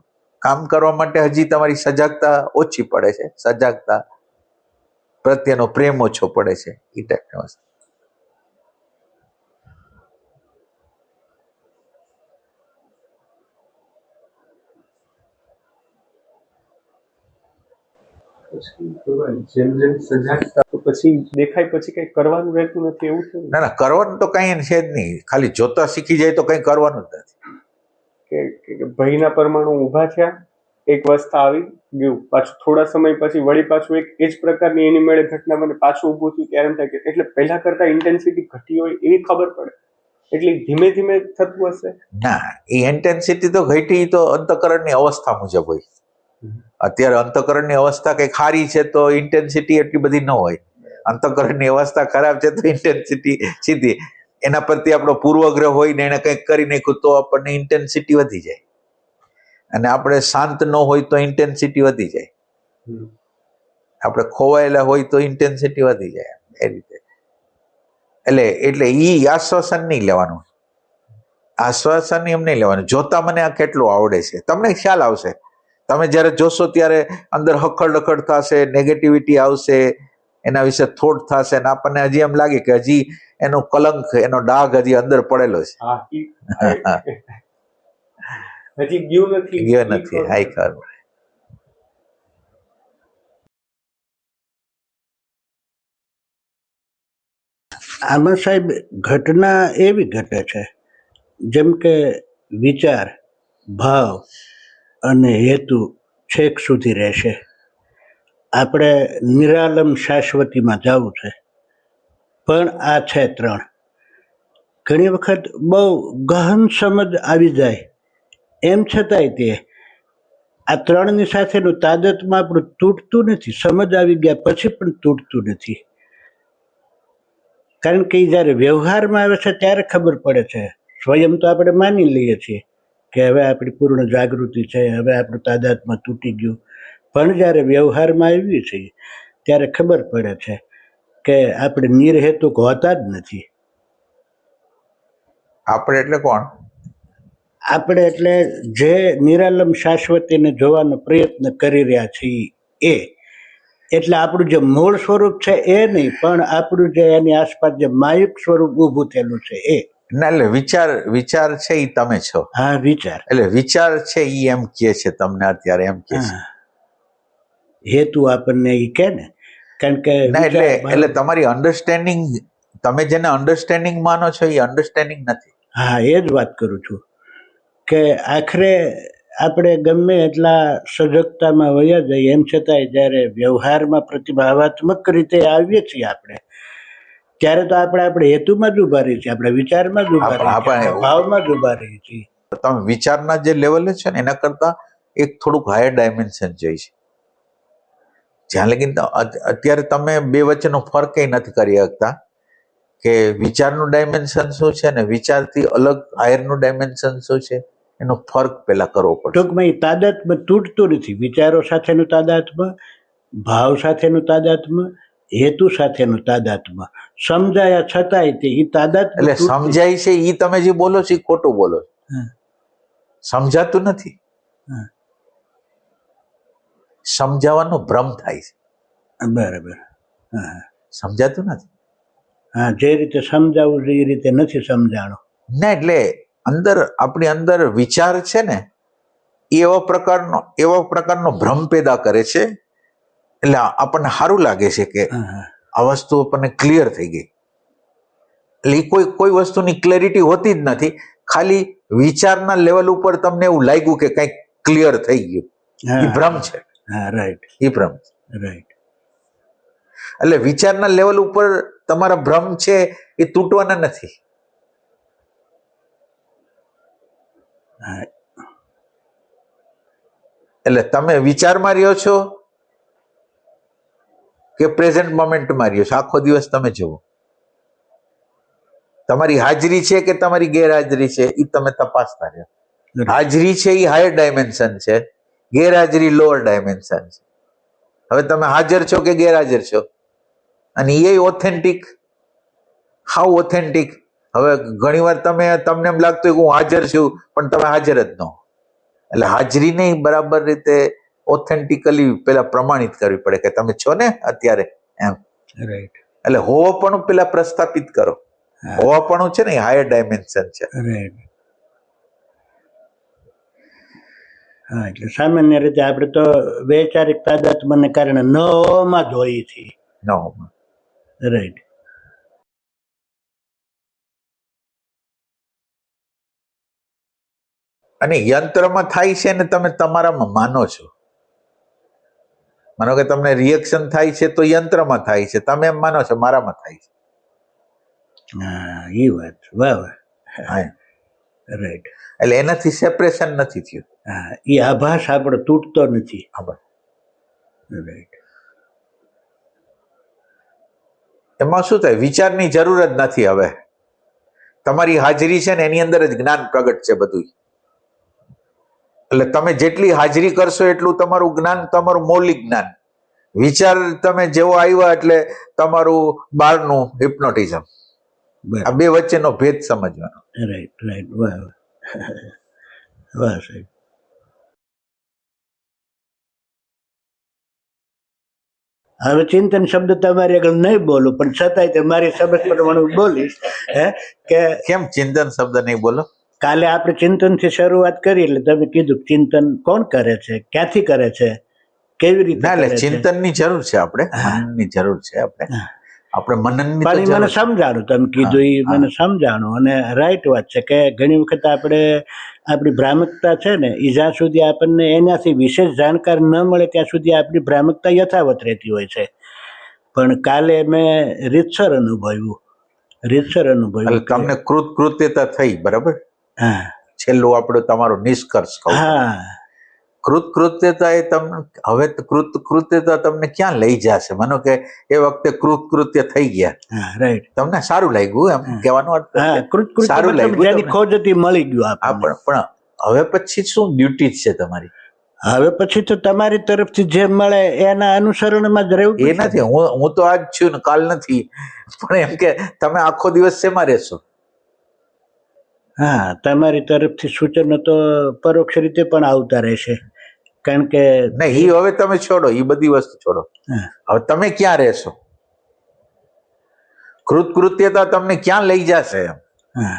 કામ કરવા માટે હજી તમારી સજાગતા ઓછી પડે છે, સજાગતા પ્રત્યેનો પ્રેમ ઓછો પડે છે, એ ટાઈપની વસ્તુ. જેમ જેમ સજાગતા તો પછી દેખાય પછી કઈ કરવાનું રહેતું નથી એવું થયું. ના, કરવાનું તો કઈ છે જ નહીં, ખાલી જોતા શીખી જાય તો કઈ કરવાનું જ નથી. કે ભયના પરમાણુ ઊભા થયા, એક અવસ્થા આવી ગયું, પાછું થોડા સમય પછી વળી પાછું એક એ જ પ્રકારની એની મેળે ઘટના બને, પાછું ઊભું થયું, ત્યારે એમ થાય કે એટલે પહેલા કરતા ઇન્ટેન્સિટી ઘટી હોય એવી ખબર પડે. એટલે ધીમે ધીમે થતું હશે. ના, એ ઇન્ટેન્સિટી તો ઘટી તો અંતઃકરણની અવસ્થા મુજબ હોય. અત્યારે અંતઃકરણની અવસ્થા કઈ ખારી છે તો ઇન્ટેન્સિટી એટલી બધી ન હોય. અંતઃકરણની અવસ્થા ખરાબ છે તો ઇન્ટેન્સિટી સીધી. એના પરથી આપણો પૂર્વગ્રહ હોય ને એને કંઈક કરી નાખ્યું તો આપણને ઇન્ટેન્સિટી વધી જાય, અને આપણે શાંત ન હોય તો ઇન્ટેન્સિટી વધી જાય, આપણે ખોવાયેલા હોય તો ઇન્ટેન્સિટી વધી જાય. એ રીતે એટલે ઈ આશ્વાસન નહીં લેવાનું, આશ્વાસન એમ નહીં લેવાનું. જોતા મને આ કેટલું આવડે છે તમને ખ્યાલ આવશે. તમે જ્યારે જોશો ત્યારે અંદર હખડ ડખડ થશે, નેગેટિવિટી આવશે, એના વિશે થોટ થશે, અને આપણને હજી એમ લાગે કે હજી એનો કલંક, એનો ડાઘ હજી અંદર પડેલો છે. હજી ગયો નથી. હાઈ કર. આમાં સાહેબ ઘટના એવી ઘટે છે જેમ કે વિચાર, ભાવ અને હેતુ છેક સુધી રહેશે. આપણે નિરાલમ શાશ્વતીમાં જવું છે, પણ આ છે ત્રણ. ઘણી વખત બહુ ગહન સમજ આવી જાય, એમ છતાંય તે આ ત્રણની સાથેનું તાદતમાં આપણું તૂટતું નથી. સમજ આવી ગયા પછી પણ તૂટતું નથી, કારણ કે જ્યારે વ્યવહારમાં આવે છે ત્યારે ખબર પડે છે. સ્વયં તો આપણે માની લઈએ છીએ કે હવે આપણી પૂર્ણ જાગૃતિ છે, હવે આપણું તાદાત્મ્ય તૂટી ગયું, પણ જ્યારે વ્યવહારમાં આવી છે ત્યારે ખબર પડે છે કે આપણે નિર્હેતુક હોતા જ નથી. આપણે એટલે કોણ? આપણે એટલે જે નિરાલમ શાશ્વતીને જોવાનો પ્રયત્ન કરી રહ્યા છીએ એ. એટલે આપણું જે મૂળ સ્વરૂપ છે એ નહીં, પણ આપણું જે એની આસપાસ જે માયુક સ્વરૂપ ઊભું થયેલું છે એ. ના, એટલે વિચાર છે એ તમે છો. હા, વિચાર. એટલે વિચાર છે એ એમ કે છે તમને અત્યારે, એમ કે છે. હેતુ આપણને એ કે ને, કારણ કે એટલે તમારી અન્ડરસ્ટેન્ડિંગ, તમે જેને અન્ડરસ્ટેન્ડિંગ માનો છો એ અન્ડરસ્ટેન્ડિંગ નથી. હા, એ જ વાત કરું છું કે આખરે આપણે ગમે એટલા સજગતામાં વયા જઈએ, એમ છતાંય જ્યારે વ્યવહારમાં પ્રતિભાવાત્મક રીતે આવીએ છીએ આપણે, ત્યારે તો આપણે હેતુમાં જ ઉભા રહીએ છીએ, આપણે વિચારમાં જ ઉભા રહીએ છીએ, ભાવમાં જ ઉભા રહીએ છીએ. તમે વિચારના જે લેવલે છે ને એના કરતા એક થોડુંક હાયર ડાયમેન્શન જોઈએ છે. જ્યાં લગીન અત્યારે તમે બે વચ્ચેનો ફરક નથી કરી શકતા કે વિચારનું ડાયમેન્શન શું છે ને વિચારથી અલગ હાયરનું ડાયમેન્શન શું છે, એનો ફરક પેલા કરવો પડે. ટૂંકમાં એ તાદાત્મ્ય તૂટતું નથી. વિચારો સાથેનું તાદાત્મ્ય, ભાવ સાથેનું તાદાત્મ્ય, હેતુ સાથેનું તાદાત્મ્ય સમજાયા છતાંય તે એ તાદાત્મ્ય એટલે સમજાય છે એ તમે જે બોલો છો એ ખોટું બોલો છો. સમજાતું નથી, સમજાવવાનો ભ્રમ થાય છે. બરાબર. હા, સમજાતું નથી. હા, જે રીતે સમજાવવું જોઈએ એ રીતે નથી સમજાણું. ના, એટલે આપણી અંદર વિચાર છે ને એવો પ્રકારનો ભ્રમ પેદા કરે છે. એટલે આપણને સારું લાગે છે કે આ વસ્તુ આપણને ક્લિયર થઈ ગઈ. એટલે કોઈ વસ્તુની ક્લેરિટી હોતી જ નથી, ખાલી વિચારના લેવલ ઉપર તમને એવું લાગ્યું કે કંઈક ક્લિયર થઈ ગયું. એ ભ્રમ છે. હા, રાઈટ. એ ભ્રમ, રાઈટ. એટલે વિચારના લેવલ ઉપર તમારા ભ્રમ છે એ તૂટવાના નથી. એટલે તમે વિચારમાં રહ્યો છો કે પ્રેઝન્ટ મોમેન્ટમાં રહ્યો છો, આખો દિવસ તમે જુઓ તમારી હાજરી છે કે તમારી ગેરહાજરી છે એ તમે તપાસતા રહ્યો. હાજરી છે એ હાયર ડાયમેન્શન છે, ગેરહાજરી લોઅર ડાયમેન્શન છે. હવે તમે હાજર છો કે ગેરહાજર છો, અને એ ઓથેન્ટિક, હાઉ ઓથેન્ટિક. હવે ઘણીવાર તમને એમ લાગતું હોય કે હું હાજર છું પણ તમે હાજર જ ન હો. એટલે હાજરીને બરાબર રીતે ઓથેન્ટિકલી પેલા પ્રમાણિત કરવી પડે કે તમે છો ને અત્યારે એમ. રાઈટ. એટલે હોવાપણું પેલા પ્રસ્થાપિત કરો. હોવાપણું છે ને એ હાયર ડાયમેન્શન છે. રાઈટ. હા, એટલે સામાન્ય રીતે આપણે તો વૈચારિક તાદાત્મ્યને કારણે નમાં જ હોઈએ છીએ. રાઈટ. અને યંત્રમાં થાય છે ને તમે તમારામાં માનો છો. માનો કે તમને રિએક્શન થાય છે તો યંત્રમાં થાય છે, તમે એમ માનો છો મારામાં થાય છે. હા એ વાત વાહ વાહ. હા, રાઈટ. એટલે એનાથી સેપરેશન નથી થયું. હા એ આભાસ આપણો તૂટતો નથી. ખબર રાઈટ. એમાં શું થાય, વિચારની જરૂર જ નથી. હવે તમારી હાજરી છે ને એની અંદર જ જ્ઞાન પ્રગટ છે બધું. એટલે તમે જેટલી હાજરી કરશો એટલું તમારું જ્ઞાન, તમારું મૌલિક જ્ઞાન. વિચાર તમે જેવો આવ્યા એટલે તમારું બહારનું હિપ્નોટિઝમ. આ બે વચ્ચેનો ભેદ સમજવાનો. Right right. વાહ વાહ. વાહ સાહેબ. હવે ચિંતન શબ્દ તમારી આગળ નહીં બોલું, પણ છતાંય મારી સમજ પ્રમાણે હું બોલીશ. કે કેમ ચિંતન શબ્દ નહીં બોલો? કાલે આપણે ચિંતનથી શરૂઆત કરી એટલે તમે કીધું ચિંતન કોણ કરે છે, ક્યાંથી કરે છે, કેવી રીતે ના, કરે એટલે છે. ચિંતનની જરૂર છે, આપણે મનનની જરૂર છે. આપણે મનનની તો પણ એ મને જરૂર છે. સમજાણું, તમે કીધું એ મને સમજાણું, અને રાઈટ વાત છે કે ઘણી વખત આપણી ભ્રામકતા છે ને એ જ્યાં સુધી આપણને એનાથી વિશેષ જાણકાર ન મળે ત્યાં સુધી આપણી ભ્રામકતા યથાવત રહેતી હોય છે. પણ કાલે મેં રીતસર અનુભવ્યું. એટલે તમને કૃતકૃત્યતા થઈ, બરાબર? હા છેલ્લું આપણું તમારો નિષ્કર્ષ કહું. હા. કૃતકૃત્યતા એ તમને હવે કૃતકૃત્યતા તમને ક્યાં લઈ જશે? માનો કે એ વખતે કૃતકૃત્ય થઈ ગયા, હા રાઈટ. તમને સારું લાગ્યું, એમ કહેવાનો અર્થ હા છે. કૃતકૃત્ય સારું મતલબ લાગ્યું જેની તમને. ખોજ હતી મળી ગયું હા, આપણને. પણ હવે પછી શું ડ્યુટી છે તમારી? હવે પછી તો તમારી તરફથી જે મળે એના અનુસરણમાં જ રહેવું એ પડશે. નથી, હું તો આજ છું ને કાલ નથી, પણ એમ કે તમે આખો દિવસ શેમાં રહેશો? હા તમારી તરફથી સૂચનો તો પરોક્ષ રીતે પણ આવતા રહેશે, કારણ કે નહીં, એ હવે તમે છોડો, એ બધી વસ્તુ છોડો. હા, હવે તમે ક્યાં રહેશો? કૃતકૃત્યતા તમને ક્યાં લઈ જશે એમ? હા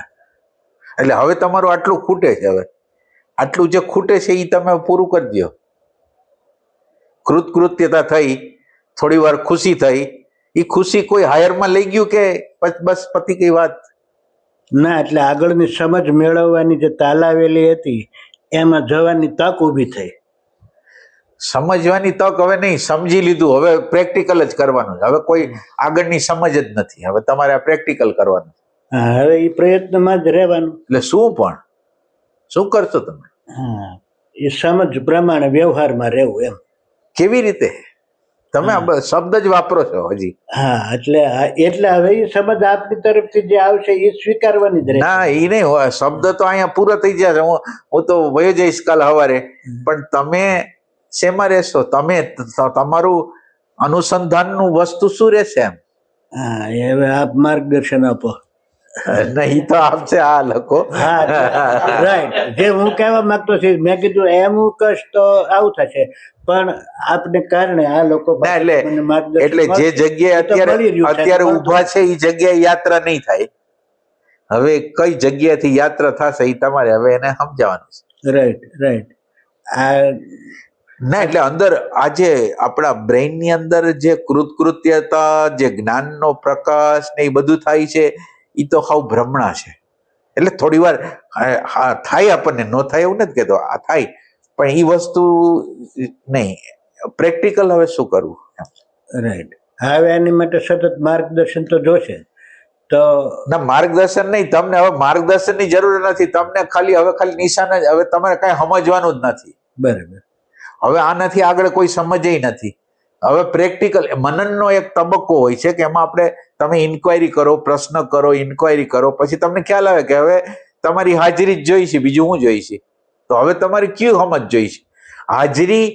એટલે હવે તમારું આટલું ખૂટે છે. હવે આટલું જે ખૂટે છે એ તમે પૂરું કરી દો. કૃતકૃત્યતા થઈ, થોડી વાર ખુશી થઈ, એ ખુશી કોઈ હાયરમાં લઈ ગયું કે બસ પતી ગઈ વાત? ના, એટલે આગળની સમજ મેળવવાની જે તાલાવેલી હતી એમાં જવાની તક ઊભી થઈ. સમજવાની તક હવે નહીં, સમજી લીધું, હવે પ્રેક્ટિકલ જ કરવાનું છે. હવે કોઈ આગળની સમજ જ નથી, હવે તમારે આ પ્રેક્ટિકલ કરવાનું. હા હવે એ પ્રયત્નમાં જ રહેવાનું. એટલે શું કરશો તમે? હા એ સમજ પ્રમાણે વ્યવહારમાં રહેવું એમ. કેવી રીતે? તમે આ શબ્દ જ વાપરો છો હજી. હા એટલે હવે એ સમજ આપની તરફથી જે આવશે એ સ્વીકારવાની જ રહેશે. ના, એ નહીં હોય. શબ્દ તો અહીંયા પૂરા થઈ જશે. હું તો વયો જઈશ કાલ સવારે, પણ તમે શેમાં રહેશો? તમે તમારું અનુસંધાનનું વસ્તુ શું રહેશે એમ? હા એ હવે આપ માર્ગદર્શન આપો. નહીં તો આપશે આ લોકો. હા રાઈટ. જે હું કહેવા માંગતો છું, મેં કીધું એમ હું કશ તો આવું થશે, પણ આપને કારણે આ લોકો ના, મને માર્ગદર્શન એટલે જે મળશે. જગ્યાએ એ તો મળી રહ્યું છે, અત્યારે વાંધો ઊભા છે એ જગ્યાએ યાત્રા નહીં થાય. હવે કઈ જગ્યાએથી યાત્રા થશે એ તમારે હવે એને સમજાવવાનું છે. રાઈટ. ના, એટલે અંદર આજે આપણા બ્રેઇન ની અંદર જે કૃતકૃત્યતા, જે જ્ઞાનનો પ્રકાશ ને એ બધું થાય છે, એ તો હાવ ભ્રમણા છે. એટલે થોડી વાર થાય, આપણને ન થાય એવું નથી કહેતો, આ થાય, પણ એ વસ્તુ નહીં. પ્રેક્ટિકલ હવે શું કરવું? રાઈટ. હવે એની માટે સતત માર્ગદર્શન તો જોશે. તો ના, માર્ગદર્શન નહીં, તમને હવે માર્ગદર્શનની જરૂર નથી. તમને ખાલી નિશાન જ, હવે તમારે કઈ સમજવાનું જ નથી. બરાબર. હવે આનાથી આગળ કોઈ સમજે નથી. હવે પ્રેક્ટિકલ મનનનો એક તબક્કો હોય છે કે એમાં તમે ઇન્ક્વાયરી કરો, પ્રશ્ન કરો, ઇન્ક્વાયરી કરો, પછી તમને ખ્યાલ આવે કે હવે તમારી હાજરી જ જોઈ છે, બીજું હું જોઈ છે. તો હવે તમારી ક્યુ સમજ જોઈ છે? હાજરી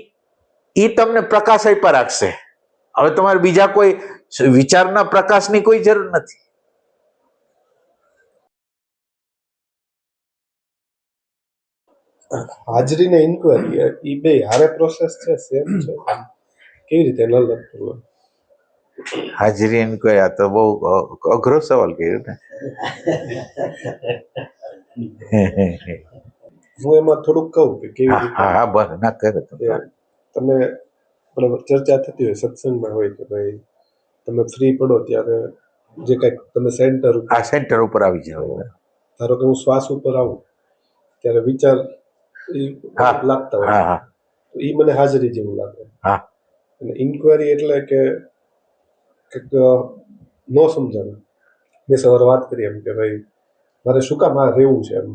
એ તમને પ્રકાશ આપ્યા રાખશે. હવે તમારે બીજા કોઈ વિચારના પ્રકાશની કોઈ જરૂર નથી. હાજરી ને ઇન્ક્વાયરી એ બે હારે પ્રોસેસ છે, સેમ છે? કેવી રીતે ન લગતું? હાજરી ઇન્ક્વાયરી, આ તો બહુ અઘરો સવાલ કર્યો ને. હું એમાં થોડુંક કહું કે કેવી રીતે. હા, બસ ના કરે તો. તમે ચર્ચા થતી હોય, સત્સંગમાં હોય કે ભાઈ તમે ફ્રી પડો ત્યારે જે કંઈક તમે સેન્ટર ઉપર આવી જાવ. ધારો કે હું શ્વાસ ઉપર આવું ત્યારે વિચાર એ હા. લાગતા હોય હા હા તો એ મને હાજરી જેવું લાગે. હા. અને ઇન્કવાયરી એટલે કે ન સમજાવે. મેં સવારે વાત કરી એમ કે ભાઈ મારે શું કામ આ રહેવું છે, એમ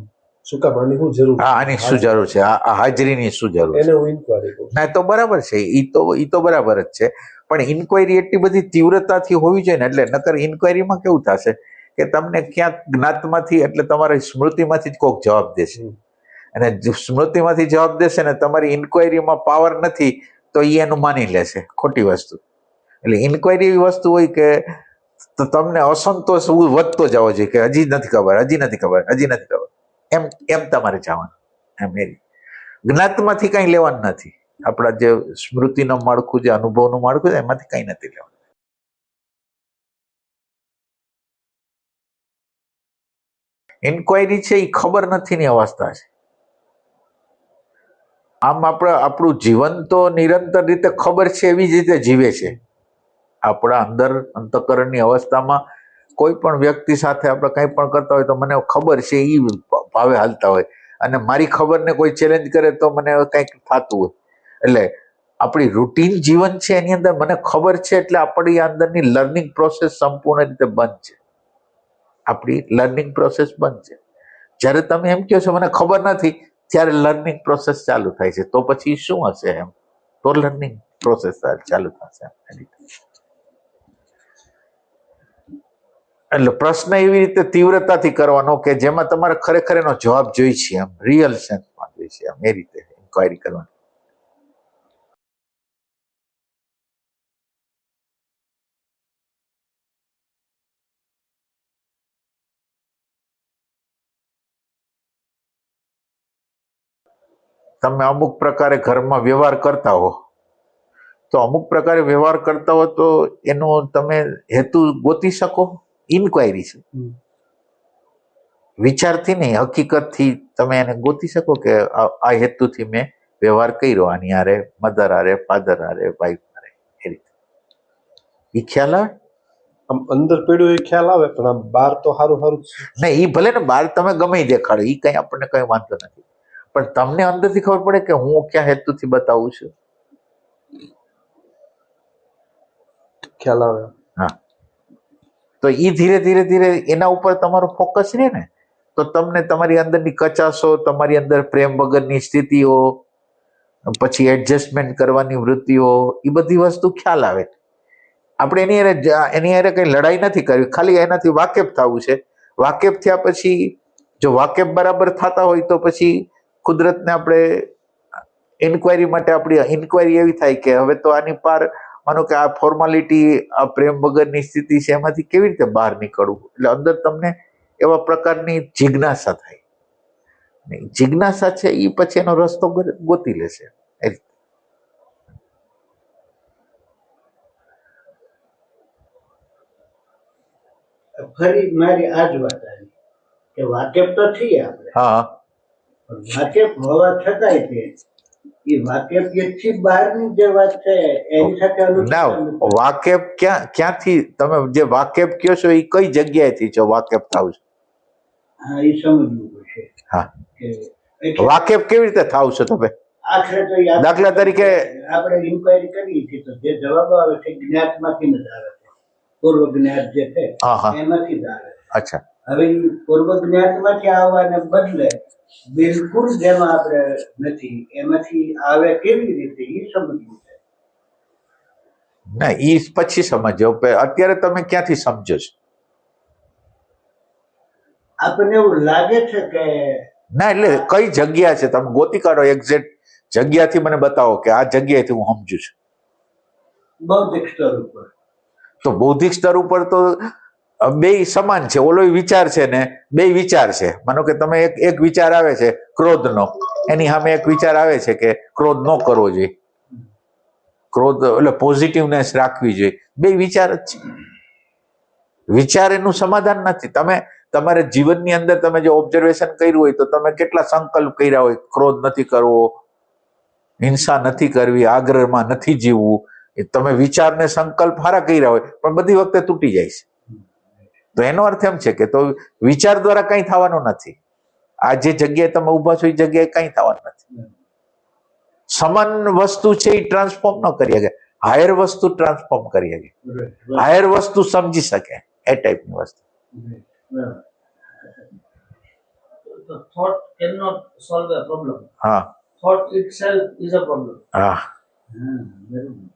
શું કામ આની શું જરૂર હા, આની શું જરૂર છે, આ હાજરીની શું જરૂર એને છે? હું ઇન્કવાયરી કરું. ના, તો બરાબર છે, ઈ તો બરાબર જ છે. પણ ઇન્ક્વાયરી એટલી બધી તીવ્રતાથી હોવી જોઈએ ને, એટલે નકર ઇન્ક્વાયરીમાં કેવું થશે કે તમને ક્યાંક જ્ઞાતમાંથી એટલે તમારી સ્મૃતિમાંથી જ કોઈક જવાબ દેશે, અને સ્મૃતિમાંથી જવાબ દેશે ને તમારી ઇન્ક્વાયરીમાં પાવર નથી તો એ એનું માની લેશે, ખોટી વસ્તુ. એટલે ઇન્ક્વાયરી એવી વસ્તુ હોય કે તો તમને અસંતોષ વધતો જવો જોઈએ કે હજી નથી ખબર, હજી નથી ખબર, હજી નથી ખબર, એમ એમ તમારે જવાનું. એમ એ જ્ઞાતમાંથી કંઈ લેવાનું નથી. આપણા જે સ્મૃતિનું માળખું, જે અનુભવનું માળખું છે, એમાંથી કંઈ નથી લેવાનું. ઇન્ક્વાયરી છે એ ખબર નથી ની અવસ્થા છે. આમ આપણું જીવન તો નિરંતર રીતે ખબર છે એવી જ રીતે જીવે છે. આપણા અંદર અંતઃકરણની અવસ્થામાં કોઈ પણ વ્યક્તિ સાથે આપણે કંઈ પણ કરતા હોય તો મને ખબર છે એ ભાવે હાલતા હોય, અને મારી ખબરને કોઈ ચેલેન્જ કરે તો મને કંઈક થતું હોય. એટલે આપણી રૂટીન જીવન છે એની અંદર મને ખબર છે એટલે આપણી અંદરની લર્નિંગ પ્રોસેસ સંપૂર્ણ રીતે બંધ છે. આપણી લર્નિંગ પ્રોસેસ બંધ છે. જ્યારે તમે એમ કહો છો મને ખબર નથી, ત્યારે લર્નિંગ પ્રોસેસ ચાલુ થાય છે. તો પછી શું હશે? એમ તો લર્નિંગ પ્રોસેસ ચાલુ થશે. એટલે પ્રશ્ન એવી રીતે તીવ્રતાથી કરવાનો કે જેમાં તમારે ખરેખર એનો જવાબ જોઈ છે, એમ રિયલ સેન્સમાં જોઈ છે, એમ એ રીતે ઇન્ક્વાયરી કરવાની. તમે અમુક પ્રકારે ઘરમાં વ્યવહાર કરતા હો, તો અમુક પ્રકારે વ્યવહાર કરતા હો તો એનો તમે હેતુ ગોતી શકો. ઇન્ક્વાયરી છે, વિચારથી નહીં, હકીકતથી તમે એને ગોતી શકો કે આ હેતુથી મેં વ્યવહાર કર્યો, આની હારે, મધર હારે, ફાધર હારે, વાઈફ હારે, એ રીતે. એ ખ્યાલ આવે? આમ અંદર પડ્યો એ ખ્યાલ આવે, પણ આમ બહાર તો સારું નહીં, એ ભલે ને બહાર તમે ગમે દેખાડો, એ કઈ આપણને કઈ વાંધો નથી, પણ તમને અંદરથી ખબર પડે કે હું ક્યાં હેતુથી બતાવું છું. ખ્યાલ આવે. હા, તો એ ધીરે ધીરે ધીરે એના ઉપર તમારું ફોકસ રહે ને, તો તમને તમારી અંદરની કચાશો, તમારી અંદર પ્રેમ વગરની સ્થિતિઓ, પછી એડજસ્ટમેન્ટ કરવાની વૃત્તિઓ, એ બધી વસ્તુ ખ્યાલ આવે. આપણે એની હારે કઈ લડાઈ નથી કરવી, ખાલી એનાથી વાકેફ થવું છે. વાકેફ થયા પછી જો વાકેફ બરાબર થતા હોય તો પછી કુદરતને આપણે ઇન્ક્વાયરી માટે આપણી ઇન્ક્વાયરી એવી થાય કે હવે તો આની પાર, માનો કે આ ફોર્માલિટી, આ પ્રેમ વગરની સ્થિતિ છે, એમાંથી કેવી રીતે બહાર નીકળવું. એટલે અંદર તમને એવા પ્રકારની જિજ્ઞાસા થાય. જિજ્ઞાસા છે એ પછી એનો રસ્તો ગોતી લેશે. ફરી મારી આ જ વાત આવી કે વાકેફ તો છીએ આપણે, હા, વાકેફ હોવા છતાંય તે એ વાકેફિયતથી બહારની જે વાત છે એની સાથે ના, વાકેફ ક્યાંથી તમે જે વાકેફ કયો છો એ કઈ જગ્યાએથી છો વાકેફ થાવ છો? હા, એ સમજવું પડશે. હા, કે વાકેફ કેવી રીતે થાવ છો તમે? આખરે તો દાખલા તરીકે આપણે ઇન્ક્વાયરી કરીએ છીએ તો જે જવાબો આવે છે જ્ઞાતમાંથી જ આવે છે, પૂર્વ જ્ઞાત જે છે એમાંથી જ આવે છે. અચ્છા, હવે પૂર્વ જ્ઞાતમાંથી આવવાને બદલે બિલકુલ જેમાં આપણે નથી એમાંથી આવે કેવી રીતે એ સમજવું છે. ના, ઈ પછી સમજો. અત્યારે તમે ક્યાંથી સમજો છો? આપણને એવું લાગે છે કે ના, એટલે કઈ જગ્યા છે તમે ગોતી કાઢો, એક્ઝેક્ટ જગ્યાથી મને બતાવો કે આ જગ્યાએથી હું સમજુ છું. બૌદ્ધિક સ્તર ઉપર તો બૌદ્ધિક સ્તર ઉપર તો બે સમાન છે. ઓલો વિચાર છે ને બે વિચાર છે. માનો કે તમે એક વિચાર આવે છે ક્રોધનો, એની સામે એક વિચાર આવે છે કે ક્રોધ ન કરવો જોઈએ, ક્રોધ એટલે પોઝિટિવનેસ રાખવી જોઈએ. બે વિચાર જ છે. વિચાર એનું સમાધાન નથી. તમે તમારા જીવનની અંદર તમે જે ઓબ્ઝર્વેશન કર્યું હોય તો તમે કેટલા સંકલ્પ કર્યા હોય, ક્રોધ નથી કરવો, હિંસા નથી કરવી, આગ્રહમાં નથી જીવવું, એ તમે વિચારને સંકલ્પ સારા કર્યા હોય પણ બધી વખતે તૂટી જાય છે. તો એનો અર્થ એમ છે કે તો વિચાર દ્વારા કંઈ થવાનું નથી. આ જે જગ્યાએ તમે ઊભા છો એ જગ્યાએ કઈ થવાનું નથી. સમાન વસ્તુ છે એ ટ્રાન્સફોર્મ ન કરી શકે, હાયર વસ્તુ ટ્રાન્સફોર્મ કરી શકે, હાયર વસ્તુ સમજી શકે, એ ટાઈપની વસ્તુ. The thought cannot solve a problem. હા Thought itself is a problem. હા very good.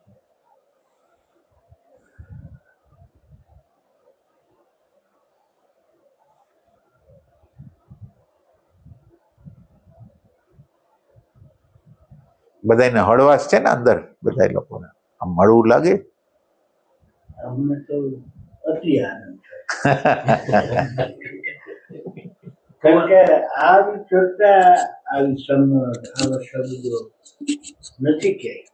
બધાને હળવાશ છે ને અંદર, બધા લોકોને આમ હળવું લાગે. અમને તો અતિ આનંદ છે. કારણ કે આવી ચર્ચા, આવી સમજ, આવા શબ્દો નથી ક્યાંય.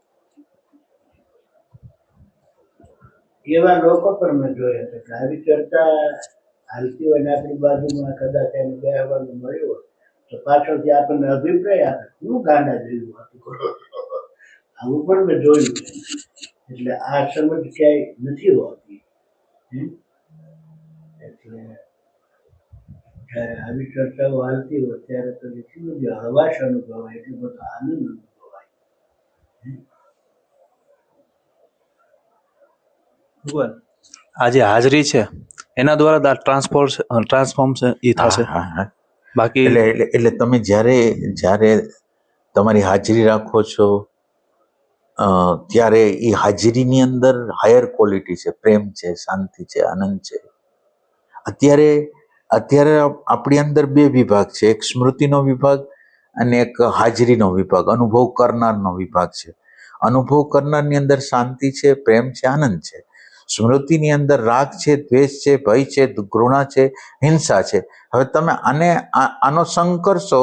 એવા લોકો પણ મેં જોયા છે કે આવી ચર્ચા હાલતી હોય ને આપણી બાજુમાં કદાચ એને બેહવાનું મળ્યું હોય તો પાછળથી આપણને અભિપ્રાય આપે, શું ગાંડા જેવું હતું. આવું પણ મેં જોયું છે. એટલે આ સમજ ક્યાંય નથી હોતી. એટલે જ્યારે આવી ચર્ચાઓ હાલતી હોય ત્યારે તો એટલી બધી હળવાશ અનુભવાય, એટલો બધો આનંદ અનુભવાય. ભગવાન આ જે હાજરી છે એના દ્વારા ટ્રાન્સફોર્મ એ થશે. હા, હા. બાકી એટલે તમે જ્યારે તમારી હાજરી રાખો છો ત્યારે એ હાજરીની અંદર હાયર ક્વોલિટી છે, પ્રેમ છે, શાંતિ છે, આનંદ છે. અત્યારે આપણી અંદર બે વિભાગ છે, એક સ્મૃતિનો વિભાગ અને એક હાજરીનો વિભાગ, અનુભવ કરનારનો વિભાગ છે. અનુભવ કરનારની અંદર શાંતિ છે, પ્રેમ છે, આનંદ છે. સ્મૃતિની અંદર રાગ છે, દ્વેષ છે, ભય છે, ઘૃણા છે, હિંસા છે. હવે તમે આનો સંગ કરશો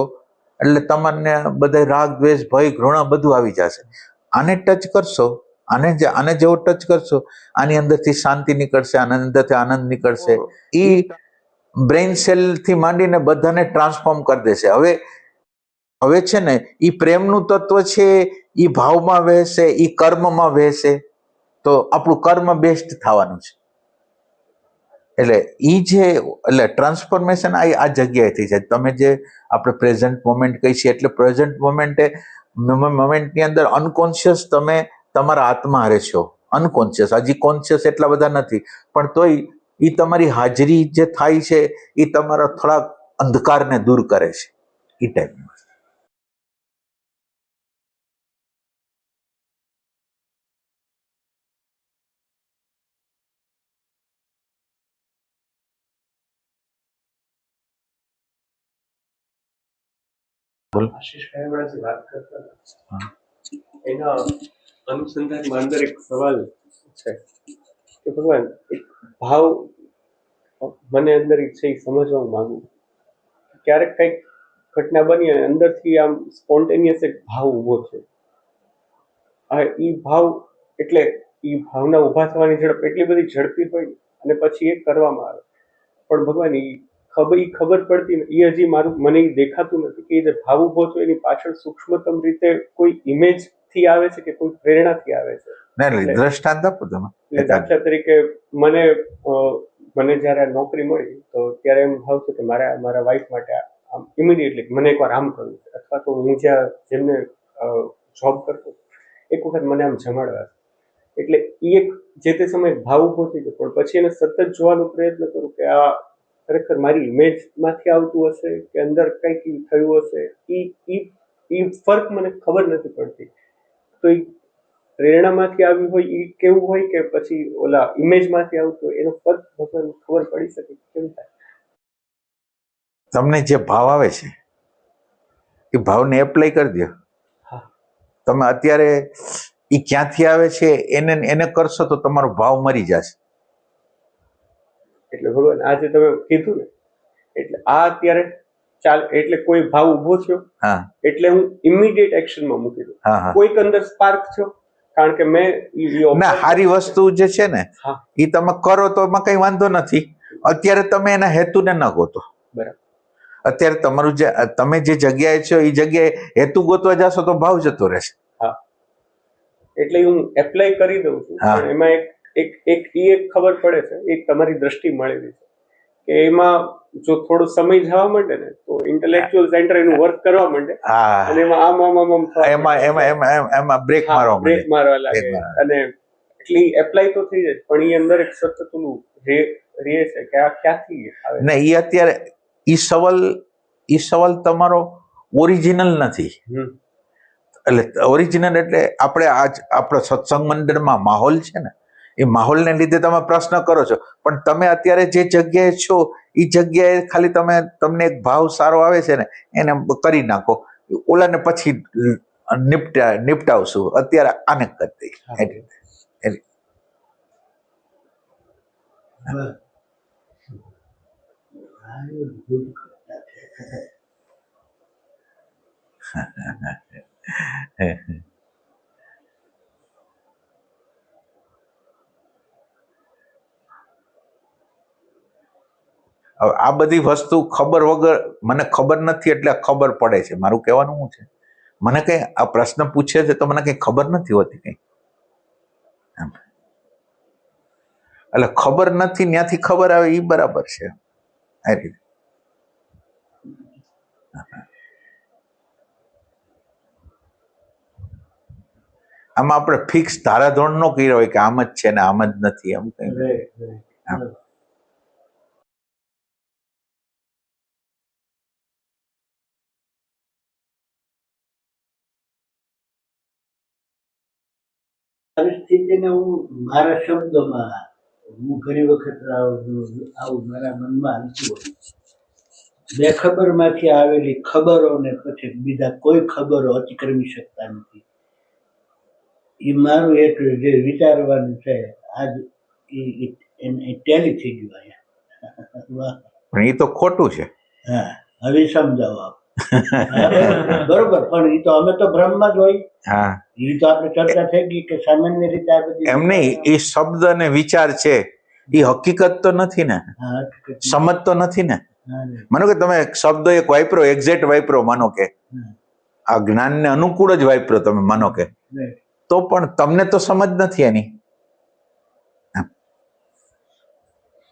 એટલે તમને બધા રાગ, દ્વેષ, ભય, ઘૃણા બધું આવી જશે. આને ટચ કરશો, આને જેવો ટચ કરશો, આની અંદરથી શાંતિ નીકળશે, આની અંદરથી આનંદ નીકળશે. એ બ્રેઇન સેલ થી માંડીને બધાને ટ્રાન્સફોર્મ કરી દેશે. હવે છે ને એ પ્રેમનું તત્વ છે, એ ભાવમાં વહેશે, એ કર્મમાં વહેશે, તો આપણું કર્મ બેસ્ટ થવાનું છે. એટલે ટ્રાન્સફોર્મેશન આ જગ્યાએથી છે. તમે જે આપણે પ્રેઝન્ટ મોમેન્ટ કહી છીએ, એટલે પ્રેઝન્ટ મોમેન્ટની અંદર અનકોન્શિયસ તમે તમારા આત્મા હારે છો, અનકોન્શિયસ. હજી કોન્શિયસ એટલા બધા નથી, પણ તોય એ તમારી હાજરી જે થાય છે એ તમારા થોડાક અંધકારને દૂર કરે છે, એ ટાઈપનું. આશીષભાઈ હમણાં જે વાત કરતા હતા એના અનુસંધાનમાં અંદર એક સવાલ છે કે ભગવાન એક ભાવ મને અંદર છે એ સમજવા માંગુ. ક્યારેક કંઈક ઘટના બની અને અંદરથી આમ સ્પોન્ટેનિયસ એક ભાવ ઊભો છે. એ ભાવ એટલે એ ભાવના ઊભા થવાની ઝડપ એટલી બધી ઝડપી હોય અને પછી એ કરવામાં આવે, પણ ભગવાન ખબર પડતી ને એ હજી મને દેખાતું નથી કે એ જે ભાવ ઉભો છે એની પાછળ સૂક્ષ્મતમ રીતે કોઈ ઇમેજ થી આવે છે કે કોઈ પ્રેરણાથી આવે છે. દ્રષ્ટાંત આપો તમે. દાખલા તરીકે મને જયારે નોકરી મળી તો ત્યારે એમ ભાવ છે કે મારા વાઈફ માટે આમ ઇમિડિયેટલી મને એકવાર આમ કરવું છે, અથવા તો હું જેમને જોબ કરતો એક વખત મને આમ જમાડવા છે. એટલે એ એક જે તે સમયે ભાવ ઉભો થઈ ગયો, પણ પછી એને સતત જોવાનો પ્રયત્ન કરું કે આ ખરેખર મારી ઇમેજ માંથી આવતું હશે કે અંદર કંઈક થયું હશે. એ ફર્ક મને ખબર નથી પડતી. તો એ પ્રેરણામાંથી આવ્યું હોય એ કેવું હોય કે પછી ઓલા ઇમેજમાંથી આવતું હોય, એનો ફર્ક ભગવાન ખબર પડી શકે કેમ થાય? તમને જે ભાવ આવે છે એ ભાવને એપ્લાય કરી દો. તમે અત્યારે એ ક્યાંથી આવે છે એને કરશો તો તમારો ભાવ મરી જશે. એટલે ભગવાન આજે તમે કીધું ને, એટલે આ અત્યારે એટલે કોઈ ભાવ ઉભો થયો એટલે હું ઇમિડિયેટ એક્શનમાં મૂકી દઉં. કોઈક અંદર સ્પાર્ક થયો કારણ કે મેં ના સારી વસ્તુ જે છે ને એ તમે કરો તો એમાં કઈ વાંધો નથી. અત્યારે તમે એના હેતુને ન ગોતો. બરાબર. અત્યારે તમારું તમે જે જગ્યાએ છો એ જગ્યાએ હેતુ ગોતવા જશો તો ભાવ જતો રહેશે. હા, એટલે હું એપ્લાય કરી દઉં છું, પણ એમાં એક ખબર પડે છે, એક તમારી દ્રષ્ટિ મળેલી છે કે એમાં જો થોડો સમય જવા માંડે ને તો ઇન્ટેલેક્ચ્યુઅલ સેન્ટર એનું વર્ક કરવા માંડે હા અને એમાં આમ થવા એમાં બ્રેક હા, મારવા બ્રેક માંડે. મારવા લાગે બ્રેક મારવા. અને એટલી એપ્લાય તો થઈ જાય પણ એ અંદર એક સતત ઓલું રહે છે કે આ ક્યાંથી આવે ને ઈ અત્યારે ઈ સવાલ તમારો ઓરિજિનલ નથી. હમ. એટલે ઓરિજિનલ એટલે આપણે આજ આપણો સત્સંગ મંડળમાં માહોલ છે ને, એ માહોલને લીધે તમે પ્રશ્ન કરો છો, પણ તમે અત્યારે જે જગ્યાએ છો એ જગ્યાએ ખાલી તમને એક ભાવ સારો આવે છે ને એને કરી નાખો, ઓલાને પછી નિપટાવશું, અત્યારે આને કરી દઈએ. હવે આ બધી વસ્તુ ખબર વગર, મને ખબર નથી એટલે ખબર પડે છે, મારું કહેવાનું શું છે, મને કઈ આ પ્રશ્ન પૂછે છે તો મને કઈ ખબર નથી હોતી કઈ. એટલે ખબર નથી ત્યાંથી ખબર આવે એ બરાબર છે. આ રીતે આમાં આપણે ફિક્સ ધારાધોરણ નો કર્યો હોય કે આમ જ છે ને આમ જ નથી, એમ કઈ. પરિસ્થિતિને હું મારા શબ્દોમાં હું ઘણી વખત આવું મારા મનમાં આવતું હોય. બેખબરમાંથી આવેલી ખબરોને પછી બીજા કોઈ ખબરો અતિક્રમી શકતા નથી. એ મારું એક જે વિચારવાનું છે આજ એ ટેલી થઈ ગયું અહીંયા. પણ એ તો ખોટું છે. હા, હવે સમજાવો આપ. બરોબર, પણ એ તો અમે તો ભ્રમમાં જ હોય. હા, એ તો આપણે ચર્ચા થઈ ગઈ કે સામાન્ય રીતે આ બધી એમ નહીં, એ શબ્દ અને વિચાર છે એ હકીકત તો નથી ને, સમજ તો નથી ને. માનો કે તમે શબ્દ એક વાપરો, એક્ઝેક્ટ વાપરો, માનો કે આ જ્ઞાનને અનુકૂળ જ વાપરો તમે, માનો કે, તો પણ તમને તો સમજ નથી એની.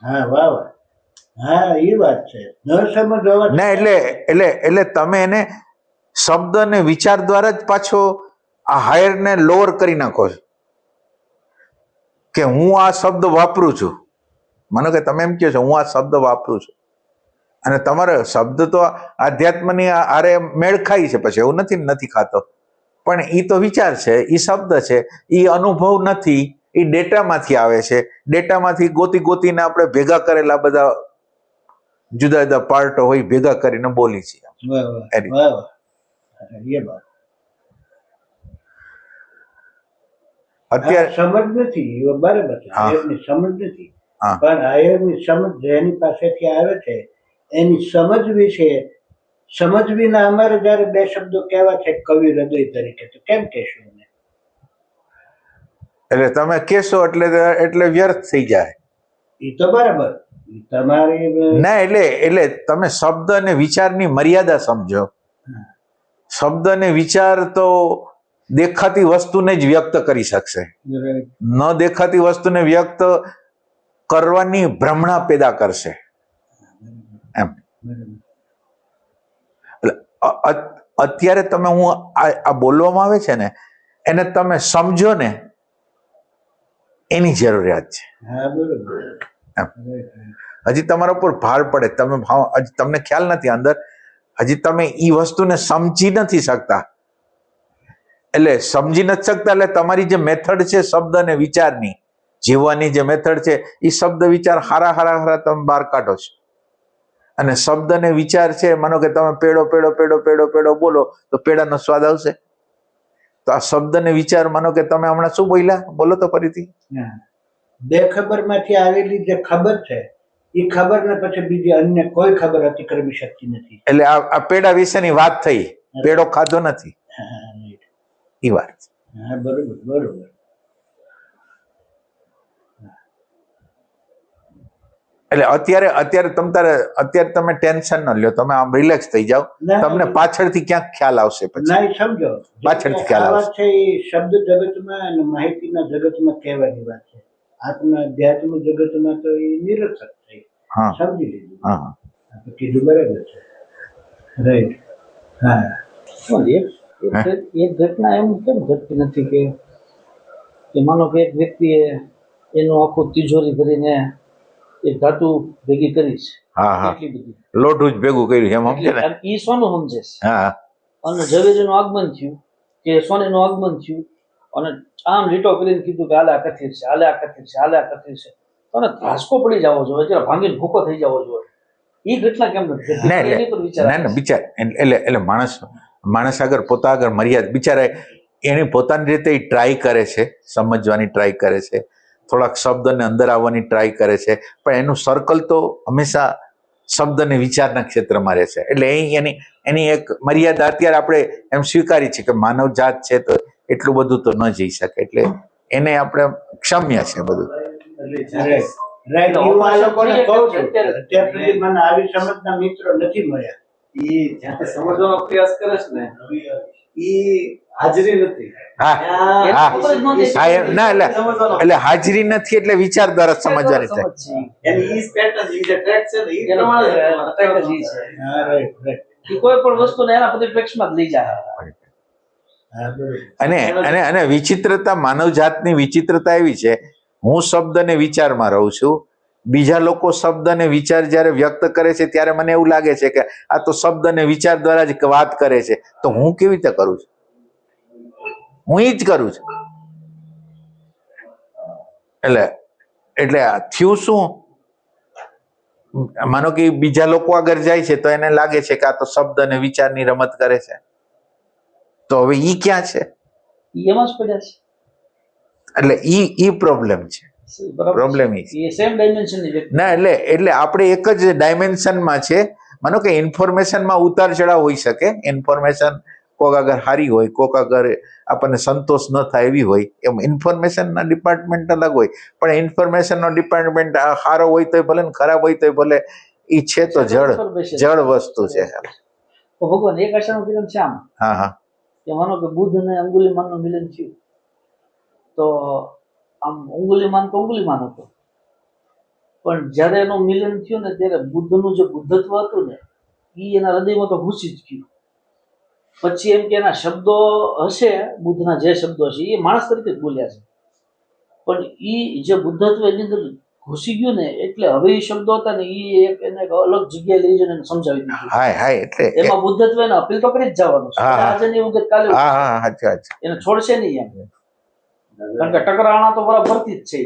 હા, વાહ વાહ, હા એ વાત છે. ન સમજ હોવા ના, એટલે તમે એને શબ્દ અને વિચાર દ્વારા જ પાછો આ હાયર ને લોઅર કરી નાખો છો કે હું આ શબ્દ વાપરું છું. માનો કે તમે એમ કહો છો હું આ શબ્દ વાપરું છું, અને તમારો શબ્દ તો આધ્યાત્મની આરે મેળ ખાય છે, પછી એવું નથી ખાતો, પણ એ તો વિચાર છે, એ શબ્દ છે, એ અનુભવ નથી, એ ડેટામાંથી આવે છે. ડેટામાંથી ગોતીને આપણે ભેગા કરેલા બધા જુદા જુદા પાર્ટો હોય, ભેગા કરીને બોલી છીએ. અત્યારે સમજ નથી, બરાબર છે, આયરની સમજ નથી, પણ આયરની સમજ જેની પાસેથી આવે છે એની સમજ વિશે સમજવીના અમારે જયારે બે શબ્દો કહેવા છે કવિ હૃદય તરીકે, તો કેમ કહેશું? એટલે તમે કહેશો એટલે વ્યર્થ થઈ જાય. એ તો બરાબર, તમારી ના, એટલે તમે શબ્દ અને વિચારની મર્યાદા સમજો. શબ્દ અને વિચાર તો દેખાતી વસ્તુને જ વ્યક્ત કરી શકશે, ન દેખાતી વસ્તુને વ્યક્ત કરવાની ભ્રમણા પેદા કરશે એમ. અત્યારે તમે હું આ બોલવામાં આવે છે ને એને તમે સમજો ને એની જરૂરિયાત છે. હજી તમારા ઉપર ભાર પડે, હજી તમને ખ્યાલ નથી અંદર, હજી તમે એ વસ્તુને સમજી નથી શકતા. એટલે સમજી નથી શકતા એટલે તમારી જે મેથડ છે શબ્દ અને વિચારની જીવવાની જે મેથડ છે એ શબ્દ વિચાર હારા તમે બહાર કાઢો છો, અને શબ્દ અને વિચાર છે, માનો કે તમે પેડો બોલો તો પેડાનો સ્વાદ આવશે. તો આ શબ્દ અને વિચાર, માનો કે તમે હમણાં શું બોલ્યા, બોલો તો ફરીથી. બેખબર માંથી આવેલી જે ખબર છે એ ખબર ને પછી બીજી અન્ય કોઈ ખબર અતિક્રમી શકતી નથી. એટલે આ પેડા વિશેની વાત થઈ, પેડો ખાધો નથી એ વાત. હા, બરોબર. એટલે અત્યારે તમે ટેન્શન ન લ્યો, તમે આમ રિલેક્સ થઈ જાઓ, તમને પાછળથી ક્યાંક ખ્યાલ આવશે, પછી સમજો પાછળથી ખ્યાલ આવશે. છે એ શબ્દ જગતમાં અને માહિતીના જગતમાં કહેવાની વાત છે. આત્મા અધ્યાત્મ જગતમાં તો એ નિરર્થક થઈ, હા સમજી લીધું. હા આપણે કીધું બરાબર છે. રાઈટ. હા. પણ એક ઘટના એમ કેમ ઘટતી નથી કે માનો કે એક વ્યક્તિએ એનું આખું તિજોરી ભરીને એક ધાતુ ભેગી કરી છે હા હા એટલી બધી લોઢું જ ભેગું કર્યું એમ સમજે ને. એ સોનું સમજે છે. હા અને ઝવેરીનું આગમન થયું કે સોનેનું આગમન થયું અને આમ લીટો કરીને કીધું કે હાલે આ કથિર છે, હાલે આ કથિર છે, હાલે આ કથિર છે. અને ધ્રાસકો પડી જવો જોઈએ, જરા ભાંગીને ભૂકો થઈ જવો જોઈએ. એ ઘટના કેમ નથી ઘટતી? ના એની પર વિચાર ના આવે ના છે. બિચાર એટલે માણસ આગળ પોતા આગળ મર્યાદા બિચારા એને પોતાની રીતે ટ્રાય કરે છે, સમજવાની ટ્રાય કરે છે, થોડાક શબ્દને અંદર આવવાની ટ્રાય કરે છે, પણ એનું સર્કલ તો હંમેશા શબ્દ અને વિચારના ક્ષેત્રમાં રહે છે. એટલે એની એક મર્યાદા અત્યારે આપણે એમ સ્વીકારી છે કે માનવ જાત છે તો એટલું બધું તો ન જઈ શકે, એટલે એને આપણે ક્ષમ્ય છે બધું. રાઈટ. હું આ લોકોને કહું છું અત્યાર સુધી મને આવી સમજના મિત્રો નથી મળ્યા. ઈ જ્યાંથી સમજવાનો પ્રયાસ કરે છે ને ઈ હાજરી નથી. હા ત્યાં હા ખબર જ નહોતી. હા ના એટલે હાજરી નથી એટલે વિચાર દ્વારા સમજવાની થાય. સમજ છે. એની ઈ પેટર્ન ઈ જે ટ્રેક છે ને ઈ એનો પ્રમાણે જ ટ્રેક જ ઈ છે. હા, રાઈટ રાઈટ. એ કોઈ પણ વસ્તુને એના પરિપ્રેક્ષમાં જ લઈ જાય. હા, બરોબર. અને વિચિત્રતા માનવ જાતની વિચિત્રતા એવી છે, હું શબ્દ અને વિચારમાં રહું છું, બીજા લોકો શબ્દ અને વિચાર જ્યારે વ્યક્ત કરે છે ત્યારે મને એવું લાગે છે કે આ તો શબ્દ અને વિચાર દ્વારા જ વાત કરે છે, તો હું કેવી રીતે કરું છું? હું એ જ કરું છું. એટલે થયું શું, માનો કે બીજા લોકો આગળ જાય છે તો એને લાગે છે કે આ તો શબ્દ અને વિચારની રમત કરે છે, તો હવે ઈ ક્યાં છે? ઈ એમાં જ પડ્યા છે. એટલે ઈ પ્રોબ્લેમ છે. બરાબર પ્રોબ્લેમ છે. એ સેમ ડાયમેન્શનની વ્યક્તિ. ના એટલે આપણે એક જ ડાયમેન્શનમાં છે. માનો કે ઇન્ફોર્મેશનમાં ઉતાર ચઢાવ હોઈ શકે, ઇન્ફોર્મેશન કોક આગળ સારી હોય, કોક આગળ આપણને સંતોષ ન થાય એવી હોય, એમ ઇન્ફોર્મેશનના ડિપાર્ટમેન્ટ અલગ હોય, પણ ઇન્ફોર્મેશનનો ડિપાર્ટમેન્ટ સારો હોય તોય ભલે ને ખરાબ હોય તોય ભલે, ઈ છે તો જળ વસ્તુ છે. તો ભગવાન એક આશાનું કિરણ છે આમ હા હા કે માનો કે બુદ્ધ અને અંગુલીમાનનું મિલન થયું તો આમ અંગુલીમાન તો અંગુલીમાન હતો, પણ જ્યારે એનું મિલન થયું ને ત્યારે બુદ્ધનું જે બુદ્ધત્વ હતું ને એ એના હૃદયમાં તો ઘૂસી જ ગયું. પછી એમ કે એના શબ્દો હશે, બુદ્ધના જે શબ્દો હશે એ માણસ તરીકે જ બોલ્યા છે, પણ એ જે બુદ્ધત્વ એની અંદર ઘૂસી ગયું ને એટલે હવે એ શબ્દો હતા ને એ એને એક અલગ જગ્યાએ લઈ જઈને એને સમજાવી દીધું. હા એટલે એમાં બુદ્ધત્વ એને અપીલ તો કરી જ જવાનું છે. હા. આજે ની વખત કાલે હા હા સાચી વાત છે. એને છોડશે નહીં એમ, કારણ કે ટકરાણા તો બરાબરથી જ છે.